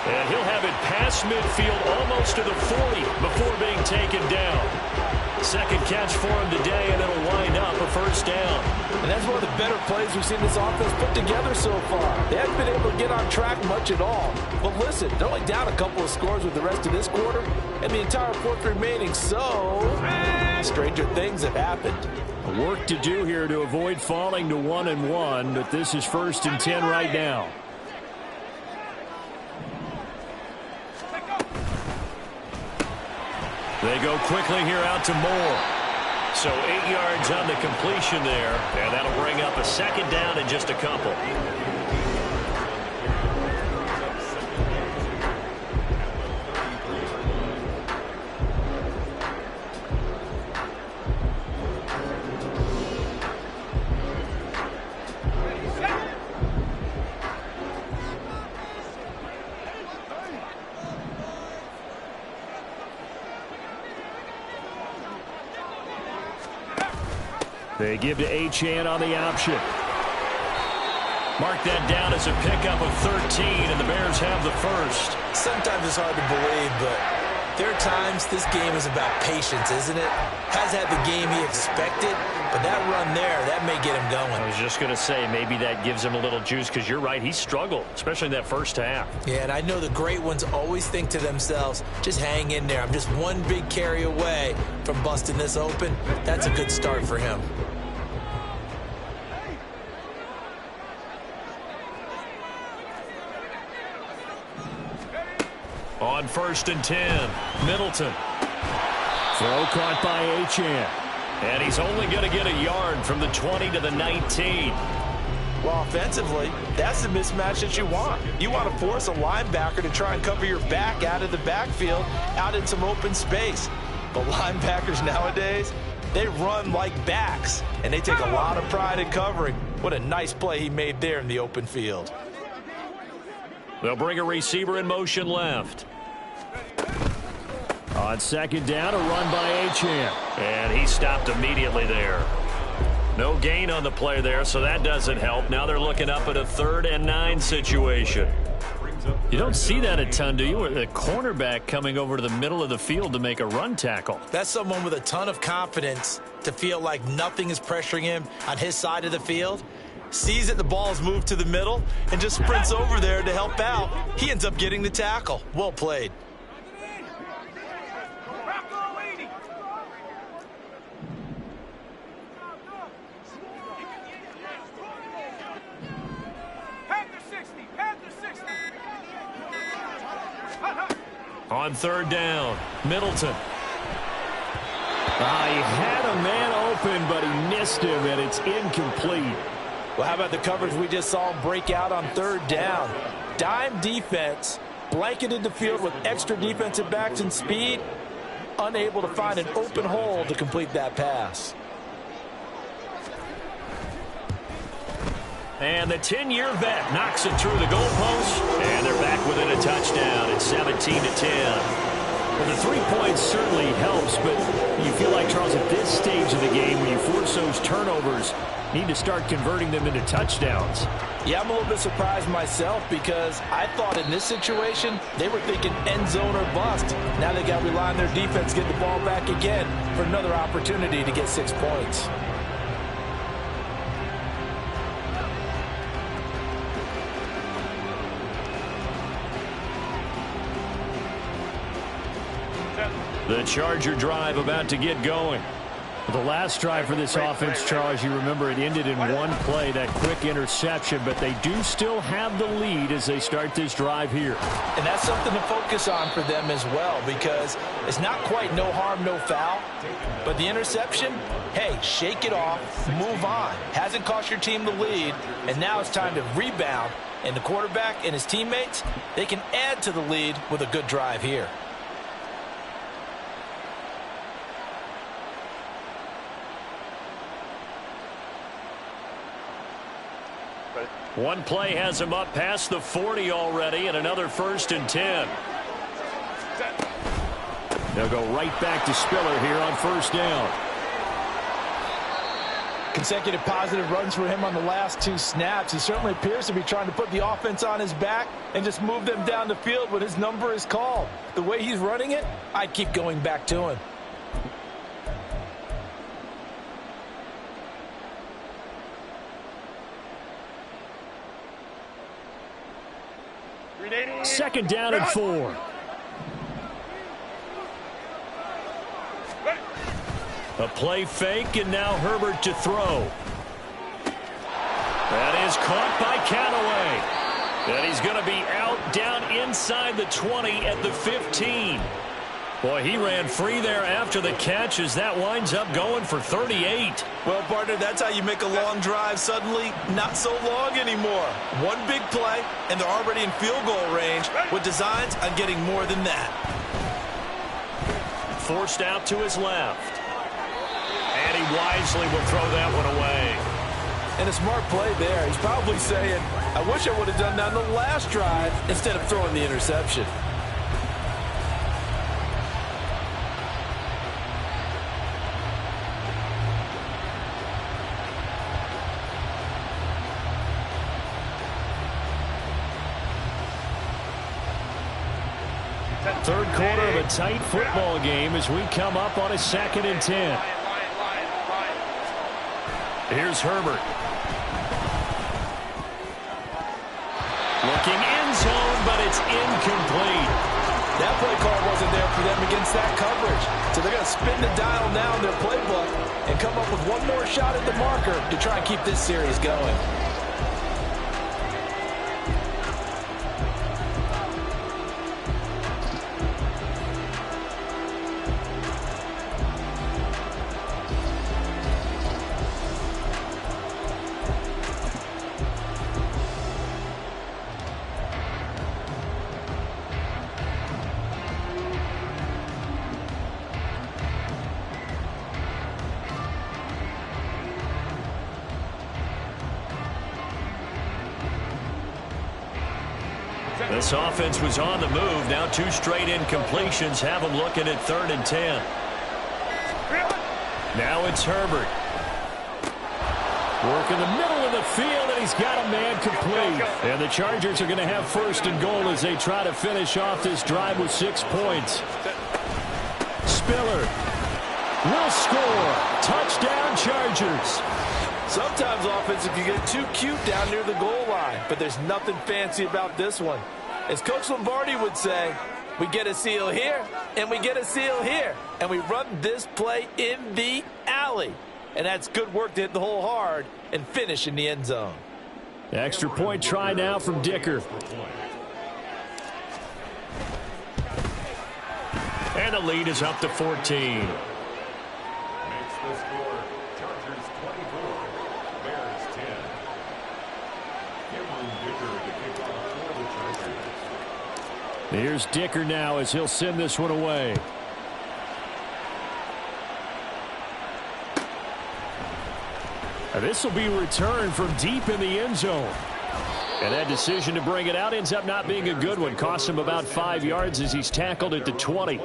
And he'll have it past midfield almost to the 40 before being taken down. Second catch for him today, and it'll wind up a first down. And that's one of the better plays we've seen this offense put together so far. They haven't been able to get on track much at all. But listen, they're only down a couple of scores with the rest of this quarter, and the entire fourth remaining, so stranger things have happened. Work to do here to avoid falling to 1-1, but this is 1st and 10 right now. They go quickly here out to Moore. So 8 yards on the completion there, and that'll bring up a second down in just a couple. They give to Achane on the option. Mark that down as a pickup of 13, and the Bears have the first. Sometimes it's hard to believe, but there are times this game is about patience, isn't it? Has had the game he expected, but that run there, that may get him going. I was just going to say, maybe that gives him a little juice, because you're right, he struggled, especially in that first half. Yeah, and I know the great ones always think to themselves, just hang in there. I'm just one big carry away from busting this open. That's a good start for him. On 1st and 10, Middleton. Throw caught by Achane. And he's only going to get a yard from the 20 to the 19. Well, offensively, that's the mismatch that you want. You want to force a linebacker to try and cover your back out of the backfield, out in some open space. But linebackers nowadays, they run like backs, and they take a lot of pride in covering. What a nice play he made there in the open field. They'll bring a receiver in motion left. On 2nd down, a run by Achane. And he stopped immediately there. No gain on the play there, so that doesn't help. Now they're looking up at a 3rd and 9 situation. You don't see that a ton, do you? A cornerback coming over to the middle of the field to make a run tackle. That's someone with a ton of confidence to feel like nothing is pressuring him on his side of the field. Sees that the ball's moved to the middle and just sprints over there to help out. He ends up getting the tackle. Well played. On 3rd down, Middleton. He had a man open, but he missed him, and it's incomplete. Well, how about the coverage we just saw him break out on 3rd down? Dime defense, blanketed the field with extra defensive backs and speed, unable to find an open hole to complete that pass. And the 10-year vet knocks it through the goalpost, and they're back within a touchdown. It's 17-10. Well, the 3 points certainly helps, but you feel like, Charles, at this stage of the game, when you force those turnovers, need to start converting them into touchdowns. Yeah, I'm a little bit surprised myself because I thought in this situation they were thinking end zone or bust. Now they got to rely on their defense, get the ball back again for another opportunity to get 6 points. The Charger drive about to get going. The last drive for this offense, Charles, you remember it ended in one play, that quick interception, but they do still have the lead as they start this drive here. And that's something to focus on for them as well, because it's not quite no harm, no foul, but the interception, hey, shake it off, move on. Hasn't cost your team the lead, and now it's time to rebound, and the quarterback and his teammates, they can add to the lead with a good drive here. One play has him up past the 40 already, and another 1st and 10. They'll go right back to Spiller here on 1st down. Consecutive positive runs for him on the last 2 snaps. He certainly appears to be trying to put the offense on his back and just move them down the field when his number is called. The way he's running it, I'd keep going back to him. Second down and 4. A play fake, and now Herbert to throw. That is caught by Callaway. And he's going to be out down inside the 20 at the 15. Boy, he ran free there after the catch as that winds up going for 38. Well, partner, that's how you make a long drive suddenly not so long anymore. One big play, and they're already in field goal range with designs on getting more than that. Forced out to his left. And he wisely will throw that one away. And a smart play there. He's probably saying, I wish I would have done that on the last drive instead of throwing the interception. Third quarter of a tight football game as we come up on a 2nd and 10. Here's Herbert. Looking end zone, but it's incomplete. That play call wasn't there for them against that coverage. So they're going to spin the dial now in their playbook and come up with one more shot at the marker to try and keep this series going. This offense was on the move. Now 2 straight incompletions have them looking at 3rd and 10. Now it's Herbert. Work in the middle of the field, and he's got a man complete. And the Chargers are going to have 1st and goal as they try to finish off this drive with 6 points. Spiller will score. Touchdown, Chargers. Sometimes offenses can get too cute down near the goal line, but there's nothing fancy about this one. As Coach Lombardi would say, we get a seal here, and we get a seal here, and we run this play in the alley. And that's good work to hit the hole hard and finish in the end zone. Extra point try now from Dicker. And the lead is up to 14. Here's Dicker now as he'll send this one away. This will be returned from deep in the end zone. And that decision to bring it out ends up not being a good one. Costs him about 5 yards as he's tackled at the 20.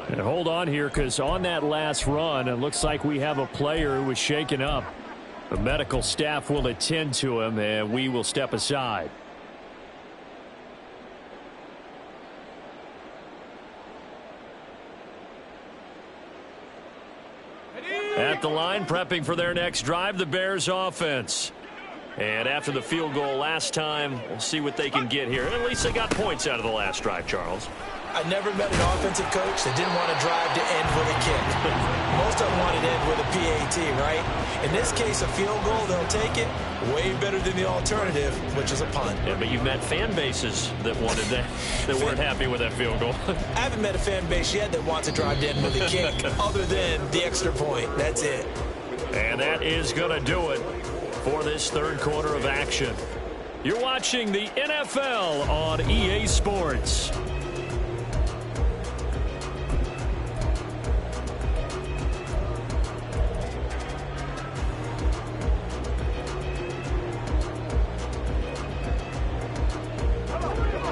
And hold on here, because on that last run, it looks like we have a player who was shaken up. The medical staff will attend to him, and we will step aside. At the line, prepping for their next drive, the Bears offense. And after the field goal last time, we'll see what they can get here. At least they got points out of the last drive, Charles. I never met an offensive coach that didn't want to drive to end with a kick. Most of them wanted to end with a PAT, right? In this case, a field goal, they'll take it. Way better than the alternative, which is a punt. Yeah, but you've met fan bases that wanted that, that weren't happy with that field goal. I haven't met a fan base yet that wants to drive to end with a kick, other than the extra point. That's it. And that is going to do it for this third quarter of action. You're watching the NFL on EA Sports.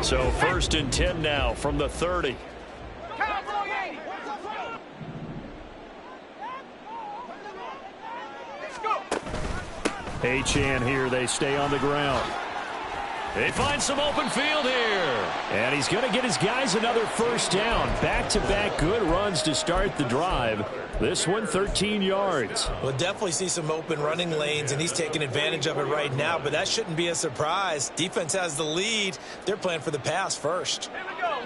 So 1st and 10 now from the 30. Achane here. They stay on the ground. They find some open field here. And he's going to get his guys another first down. Back-to-back good runs to start the drive. This one, 13 yards. We'll definitely see some open running lanes, and he's taking advantage of it right now, but that shouldn't be a surprise. Defense has the lead. They're playing for the pass first.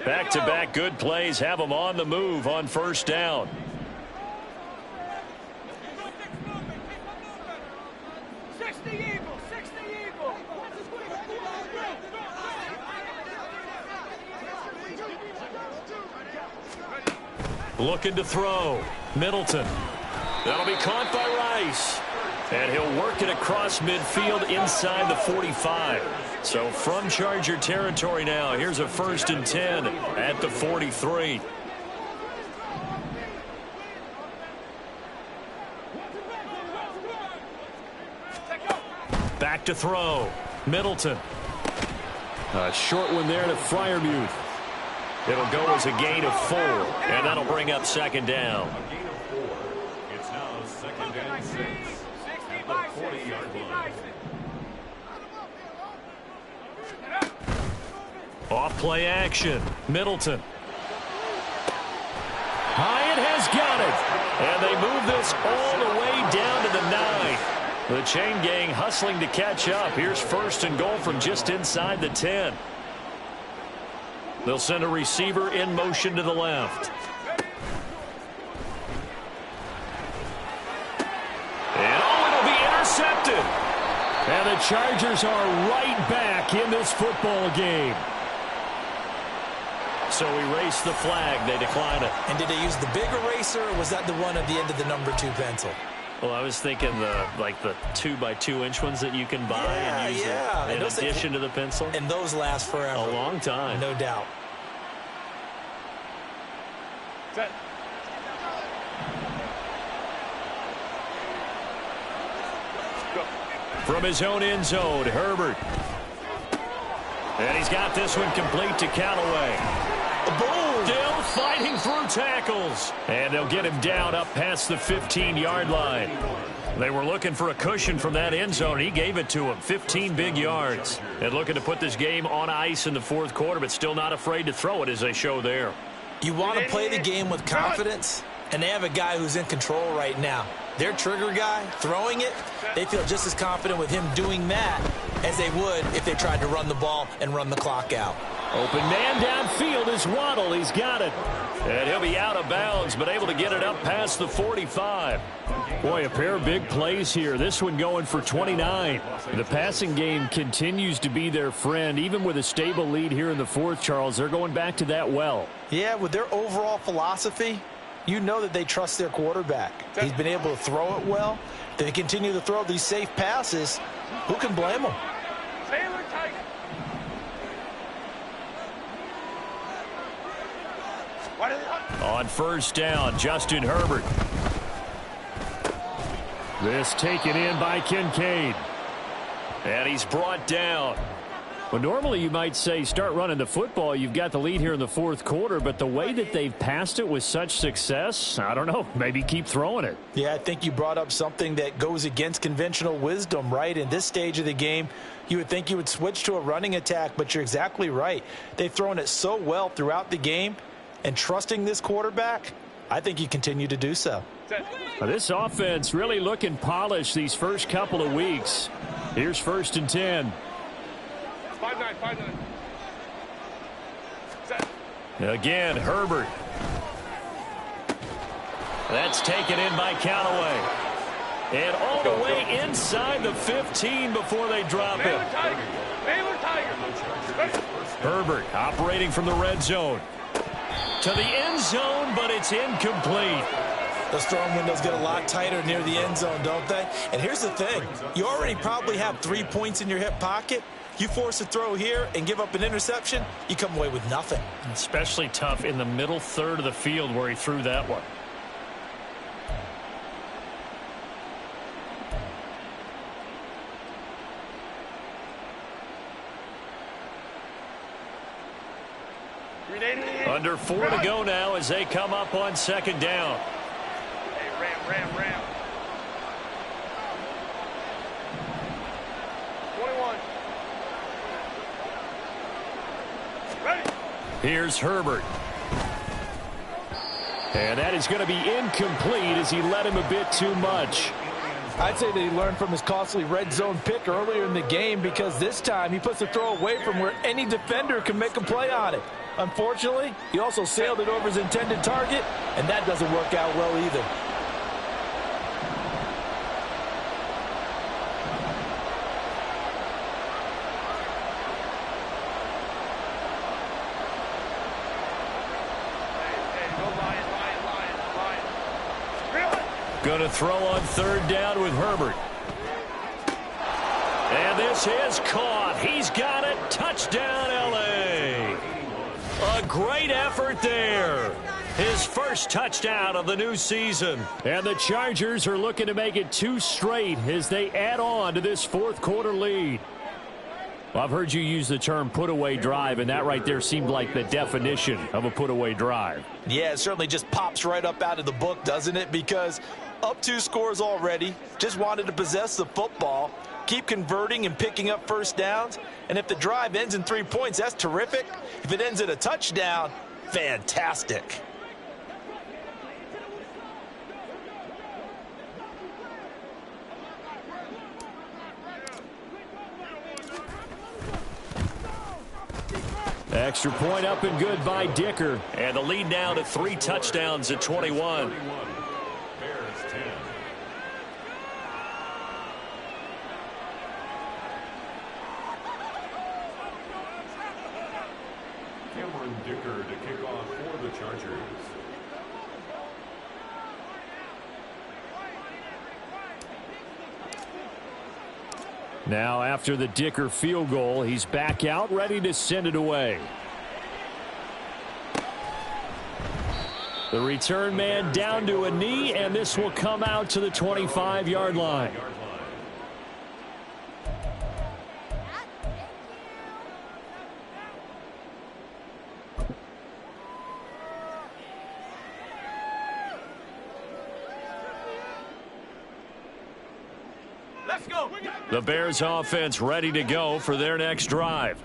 Back-to-back good plays have them on the move on first down. Looking to throw. Middleton. That'll be caught by Rice. And he'll work it across midfield inside the 45. So from Charger territory now, here's a 1st and 10 at the 43. Back to throw. Middleton. A short one there to Freiermuth. It'll go as a gain of 4, and that'll bring up 2nd down. It's now 2nd and 6 at the 40-yard line. Off play action. Middleton. Hyatt has got it. And they move this all the way down to the 9. The chain gang hustling to catch up. Here's 1st and goal from just inside the 10. They'll send a receiver in motion to the left. And it'll be intercepted. And the Chargers are right back in this football game. So erase the flag. They decline it. And did they use the big eraser, or was that the one at the end of the number 2 pencil? Well, I was thinking the 2x2-inch ones that you can buy and use in addition to the pencil. And those last forever. A long time. No doubt. Set. From his own end zone, Herbert. And he's got this one complete to Callaway. Still fighting through tackles. And they'll get him down up past the 15-yard line. They were looking for a cushion from that end zone. He gave it to him. 15 big yards. And looking to put this game on ice in the 4th quarter, but still not afraid to throw it as they show there. You want to play the game with confidence, and they have a guy who's in control right now. Their trigger guy, throwing it, they feel just as confident with him doing that as they would if they tried to run the ball and run the clock out. Open man downfield is Waddle. He's got it. And he'll be out of bounds, but able to get it up past the 45. Boy, a pair of big plays here. This one going for 29. The passing game continues to be their friend. Even with a stable lead here in the 4th, Charles, they're going back to that well. Yeah, with their overall philosophy, you know that they trust their quarterback. He's been able to throw it well. They continue to throw these safe passes. Who can blame them? Taylor Tiger. On 1st down, Justin Herbert. This taken in by Kincaid. And he's brought down. Well, normally you might say start running the football. You've got the lead here in the 4th quarter, but the way that they've passed it with such success, I don't know, maybe keep throwing it. Yeah, I think you brought up something that goes against conventional wisdom, right? In this stage of the game, you would think you would switch to a running attack, but you're exactly right. They've thrown it so well throughout the game, and trusting this quarterback, I think you continue to do so. Now, this offense really looking polished these first couple of weeks. Here's 1st and 10. 5-9. Set. Again, Herbert. That's taken in by Callaway. And all the way inside the 15 before they drop it. Baylor Tiger. Herbert operating from the red zone. To the end zone, but it's incomplete. Those throwing windows get a lot tighter near the end zone, don't they? And here's the thing. You already probably have 3 points in your hip pocket. You force a throw here and give up an interception, you come away with nothing. Especially tough in the middle third of the field where he threw that one. Under 4 to go now as they come up on 2nd down. Hey, ram. Here's Herbert. And that is going to be incomplete as he led him a bit too much. I'd say that he learned from his costly red zone pick earlier in the game, because this time he puts the throw away from where any defender can make a play on it. Unfortunately, he also sailed it over his intended target, and that doesn't work out well either. Going to throw on third down with Herbert. And this is caught. He's got it. Touchdown, L.A. A great effort there. His first touchdown of the new season. And the Chargers are looking to make it 2 straight as they add on to this fourth quarter lead. Well, I've heard you use the term put-away drive, and that right there seemed like the definition of a put-away drive. Yeah, it certainly just pops right up out of the book, doesn't it? Because up 2 scores already, just wanted to possess the football, keep converting and picking up first downs. And if the drive ends in 3 points, that's terrific. If it ends in a touchdown, fantastic. Extra point up and good by Dicker. And the lead now to 3 touchdowns at 21. Bears 10. Cameron Dicker to kick off for the Chargers. Now after the Dicker field goal, he's back out, ready to send it away. The return man down to a knee, and this will come out to the 25-yard line. The Bears offense ready to go for their next drive.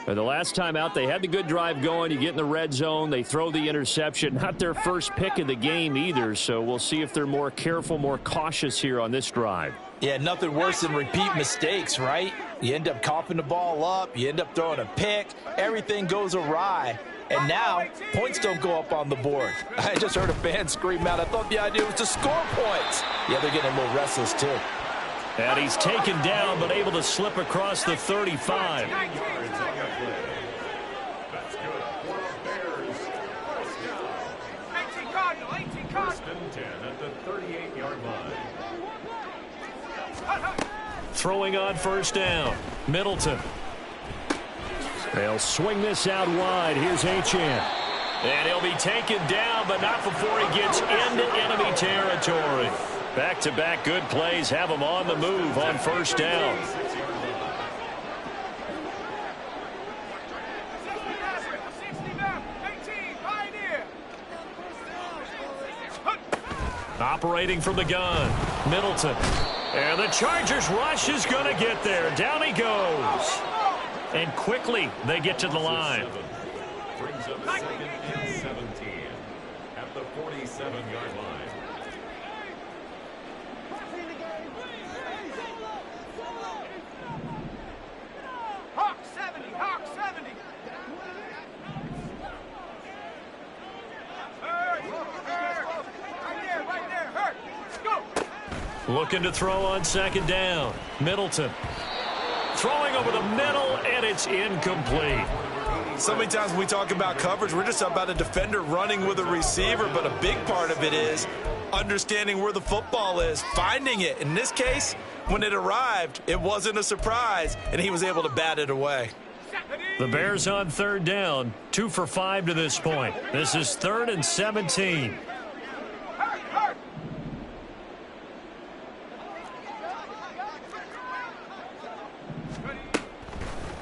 And the last time out, they had the good drive going. You get in the red zone, they throw the interception. Not their first pick of the game either, so we'll see if they're more careful, more cautious here on this drive. Yeah, nothing worse than repeat mistakes, right? You end up coughing the ball up, you end up throwing a pick, everything goes awry. And now, points don't go up on the board. I just heard a fan scream out, I thought the idea was to score points. Yeah, they're getting a little restless too. And he's taken down, but able to slip across the 35. That's good for the Bears. First and 10 at the 38-yard line. Throwing on first down. Middleton. They'll swing this out wide. Here's Achane. And he'll be taken down, but not before he gets into enemy territory. Back-to-back good plays have him on the move on first down. Operating from the gun. Middleton. And the Chargers rush is going to get there. Down he goes. And quickly they get to the line. Brings up 2nd and 17 at the 47-yard line. Looking to throw on second down. Middleton. Throwing over the middle, and it's incomplete. So many times when we talk about coverage, we're just about a defender running with a receiver, but a big part of it is understanding where the football is, finding it. In this case, when it arrived, it wasn't a surprise, and he was able to bat it away. The Bears on third down, 2 for 5 to this point. This is 3rd and 17.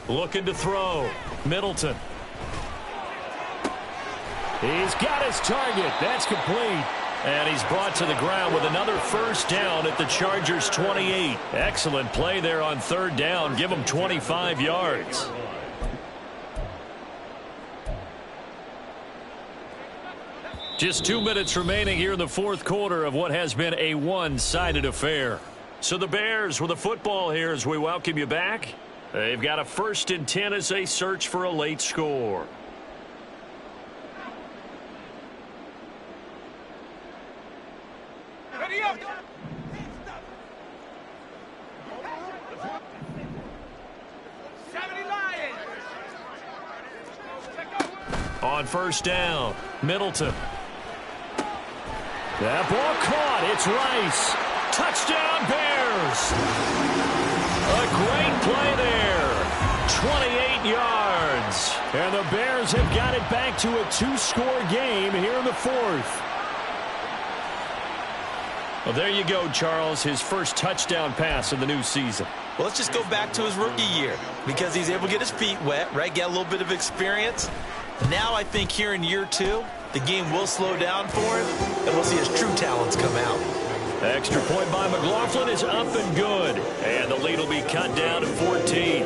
Looking to throw. Middleton. He's got his target. That's complete. And he's brought to the ground with another first down at the Chargers' 28. Excellent play there on third down. Give him 25 yards. Just 2 minutes remaining here in the fourth quarter of what has been a one-sided affair. So the Bears with the football here as we welcome you back. They've got a 1st and 10 as they search for a late score. Ready up. On 1st down, Middleton. That ball caught. It's Rice. Touchdown, Bears. A great play there. 28 yards. And the Bears have got it back to a 2-score game here in the fourth. Well, there you go, Charles. His first touchdown pass of the new season. Well, let's just go back to his rookie year because he's able to get his feet wet, right? Get a little bit of experience. Now I think here in year 2, the game will slow down for him, and we'll see his true talents come out. Extra point by McLaughlin is up and good. And the lead will be cut down to 14.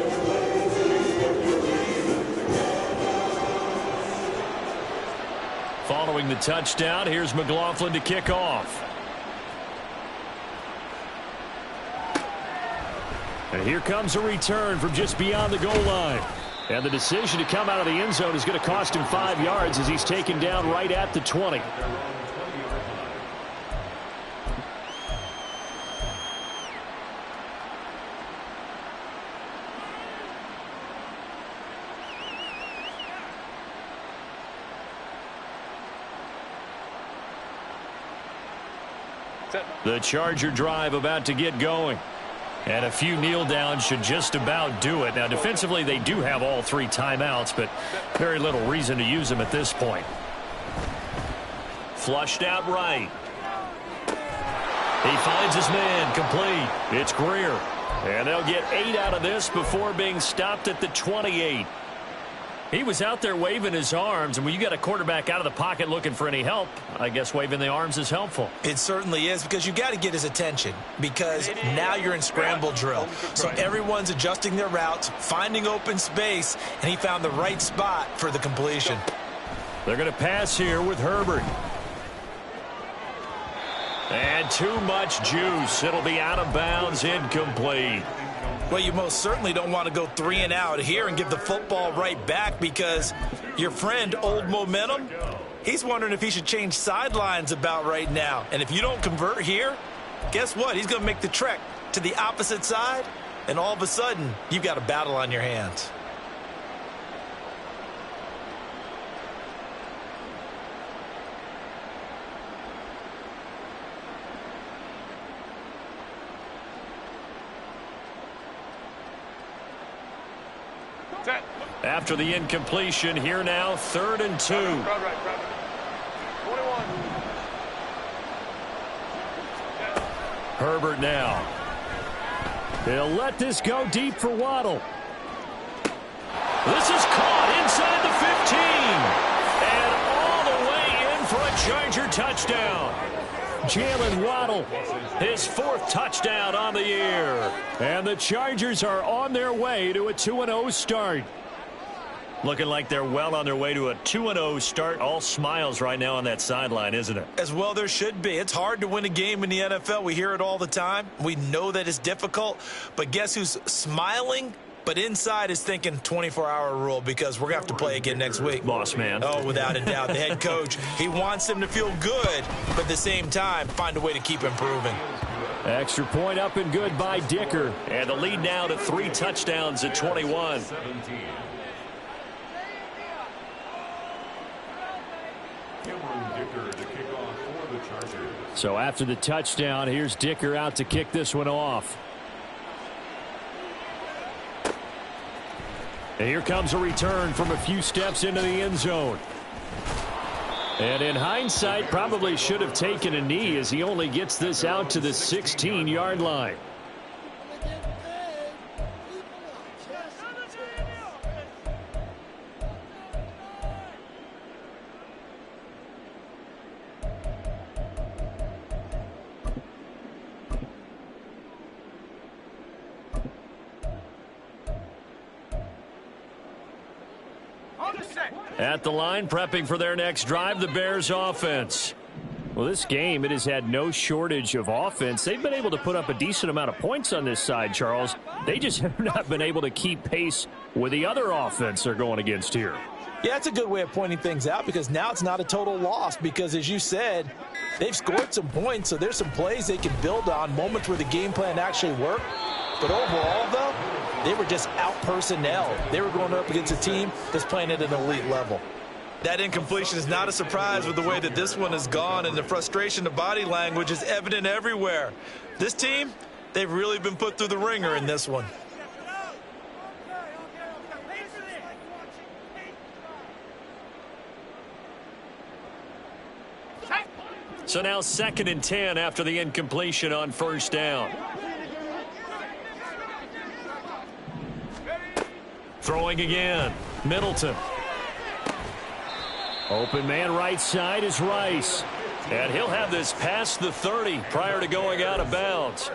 Following the touchdown, here's McLaughlin to kick off. And here comes a return from just beyond the goal line. And the decision to come out of the end zone is going to cost him 5 yards as he's taken down right at the 20. The Charger drive about to get going. And a few kneel downs should just about do it. Now, defensively, they do have all 3 timeouts, but very little reason to use them at this point. Flushed out right. He finds his man complete. It's Greer. And they'll get 8 out of this before being stopped at the 28. He was out there waving his arms, and when you got a quarterback out of the pocket looking for any help, I guess waving the arms is helpful. It certainly is, because you got to get his attention, because now you're in scramble drill. So everyone's adjusting their routes, finding open space, and he found the right spot for the completion. They're going to pass here with Herbert. And too much juice. It'll be out of bounds, incomplete. Well, you most certainly don't want to go 3 and out here and give the football right back, because your friend, Old Momentum, he's wondering if he should change sidelines about right now. And if you don't convert here, guess what? He's going to make the trek to the opposite side, and all of a sudden, you've got a battle on your hands. After the incompletion, here now, 3rd and 2. 21. Herbert now. They'll let this go deep for Waddle. This is caught inside the 15. And all the way in for a Charger touchdown. Jalen Waddle, his 4th touchdown on the year. And the Chargers are on their way to a 2-0 start. Looking like they're well on their way to a 2-0 start. All smiles right now on that sideline, isn't it? As well there should be. It's hard to win a game in the NFL. We hear it all the time. We know that it's difficult. But guess who's smiling? But inside is thinking 24-hour rule, because we're going to have to play again next week. Boss man. Oh, without a doubt. The head coach, he wants them to feel good, but at the same time, find a way to keep improving. Extra point up and good by Dicker. And the lead now to 3 touchdowns at 21. 17. So after the touchdown, here's Dicker out to kick this one off. And here comes a return from a few steps into the end zone. And in hindsight, probably should have taken a knee, as he only gets this out to the 16-yard line. At the line, prepping for their next drive, the Bears offense. Well, this game, it has had no shortage of offense. They've been able to put up a decent amount of points on this side, Charles. They just have not been able to keep pace with the other offense they're going against here. Yeah, that's a good way of pointing things out because now it's not a total loss because, as you said, they've scored some points, so there's some plays they can build on, moments where the game plan actually worked. But overall, though, they were just out-personnel. They were going up against a team that's playing at an elite level. That incompletion is not a surprise with the way that this one has gone, and the frustration of body language is evident everywhere. This team, they've really been put through the ringer in this one. So now 2nd and 10 after the incompletion on first down. Throwing again, Middleton. Open man right side is Rice. And he'll have this past the 30 prior to going out of bounds.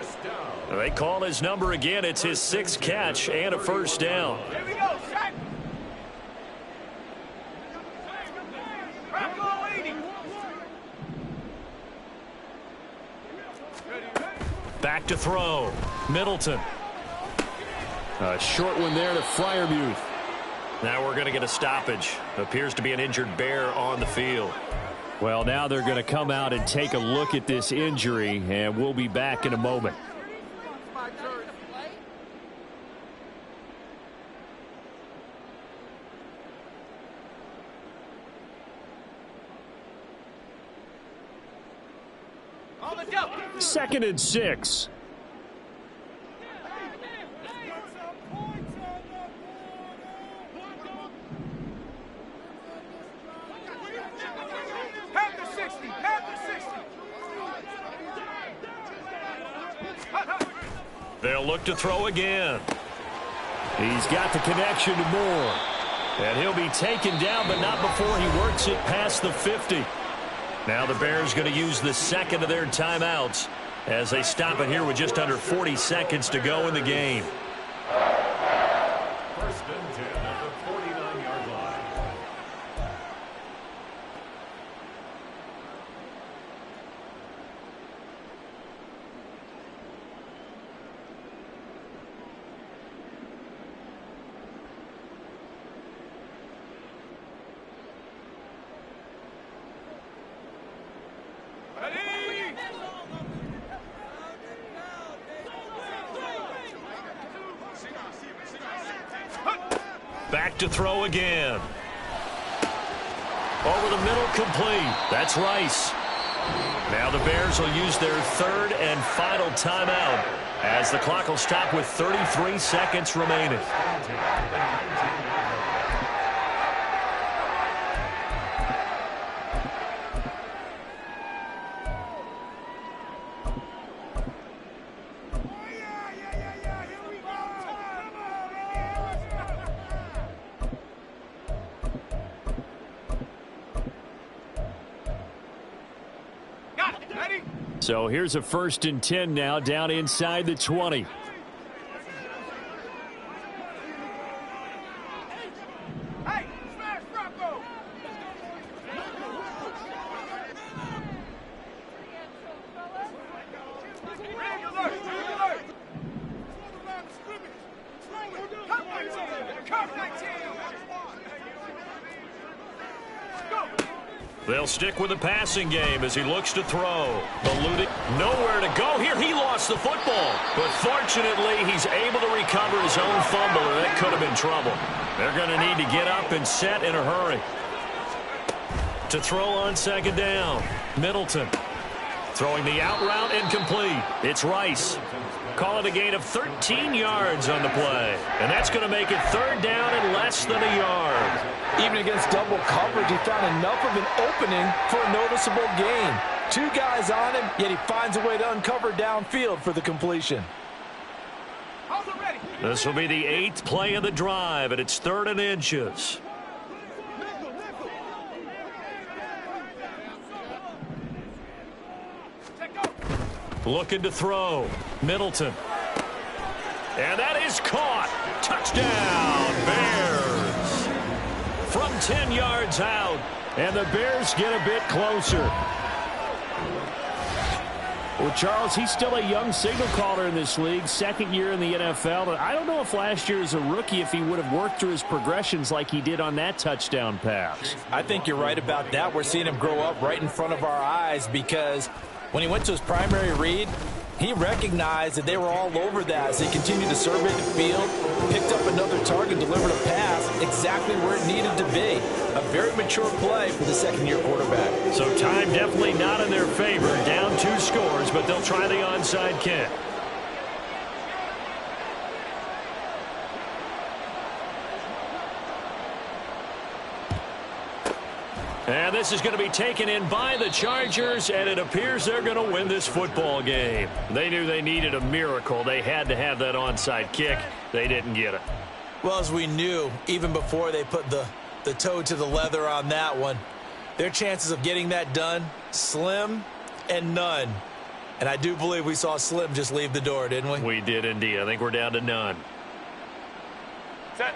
They call his number again. It's his 6th catch and a first down. Back to throw. Middleton. A short one there to Freiermuth. Now we're going to get a stoppage. Appears to be an injured Bear on the field. Well, now they're going to come out and take a look at this injury, and we'll be back in a moment. Second and 6. They'll look to throw again. He's got the connection to Moore. And he'll be taken down, but not before he works it past the 50. Now the Bears going to use the second of their timeouts as they stop it here with just under 40 seconds to go in the game. First and 10 at the 49-yard line. Back to throw again. Over the middle, complete. That's Rice. Now the Bears will use their 3rd and final timeout as the clock will stop with 33 seconds remaining. So here's a 1st and 10 now down inside the 20. They'll stick with the passing game as he looks to throw. Eluding, nowhere to go here. He lost the football. But fortunately, he's able to recover his own fumble, or that could have been trouble. They're going to need to get up and set in a hurry. To throw on 2nd down, Middleton. Throwing the out route incomplete. It's Rice. Call it a gain of 13 yards on the play. And that's going to make it 3rd down and less than a yard. Even against double coverage, he found enough of an opening for a noticeable gain. 2 guys on him, yet he finds a way to uncover downfield for the completion. This will be the 8th play of the drive, and it's 3rd and inches. Looking to throw. Middleton. And that is caught. Touchdown, Bears. from 10 yards out. And the Bears get a bit closer. Well, Charles, he's still a young signal caller in this league, second year in the NFL. But I don't know if last year as a rookie, if he would have worked through his progressions like he did on that touchdown pass. I think you're right about that. We're seeing him grow up right in front of our eyes because when he went to his primary read, he recognized that they were all over that as he continued to survey the field, picked up another target, delivered a pass exactly where it needed to be. A very mature play for the second-year quarterback. So time definitely not in their favor. Down 2 scores, but they'll try the onside kick. And this is going to be taken in by the Chargers, and it appears they're going to win this football game. They knew they needed a miracle. They had to have that onside kick. They didn't get it. Well, as we knew, even before they put the toe to the leather on that one, their chances of getting that done, slim and none. And I do believe we saw Slim just leave the door, didn't we? We did indeed. I think we're down to none. Set.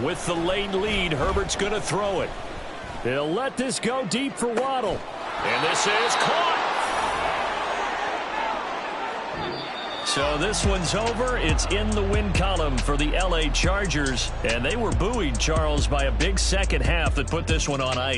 With the late lead, Herbert's going to throw it. They'll let this go deep for Waddle. And this is caught. So this one's over. It's in the win column for the L.A. Chargers. And they were buoyed, Charles, by a big second half that put this one on ice.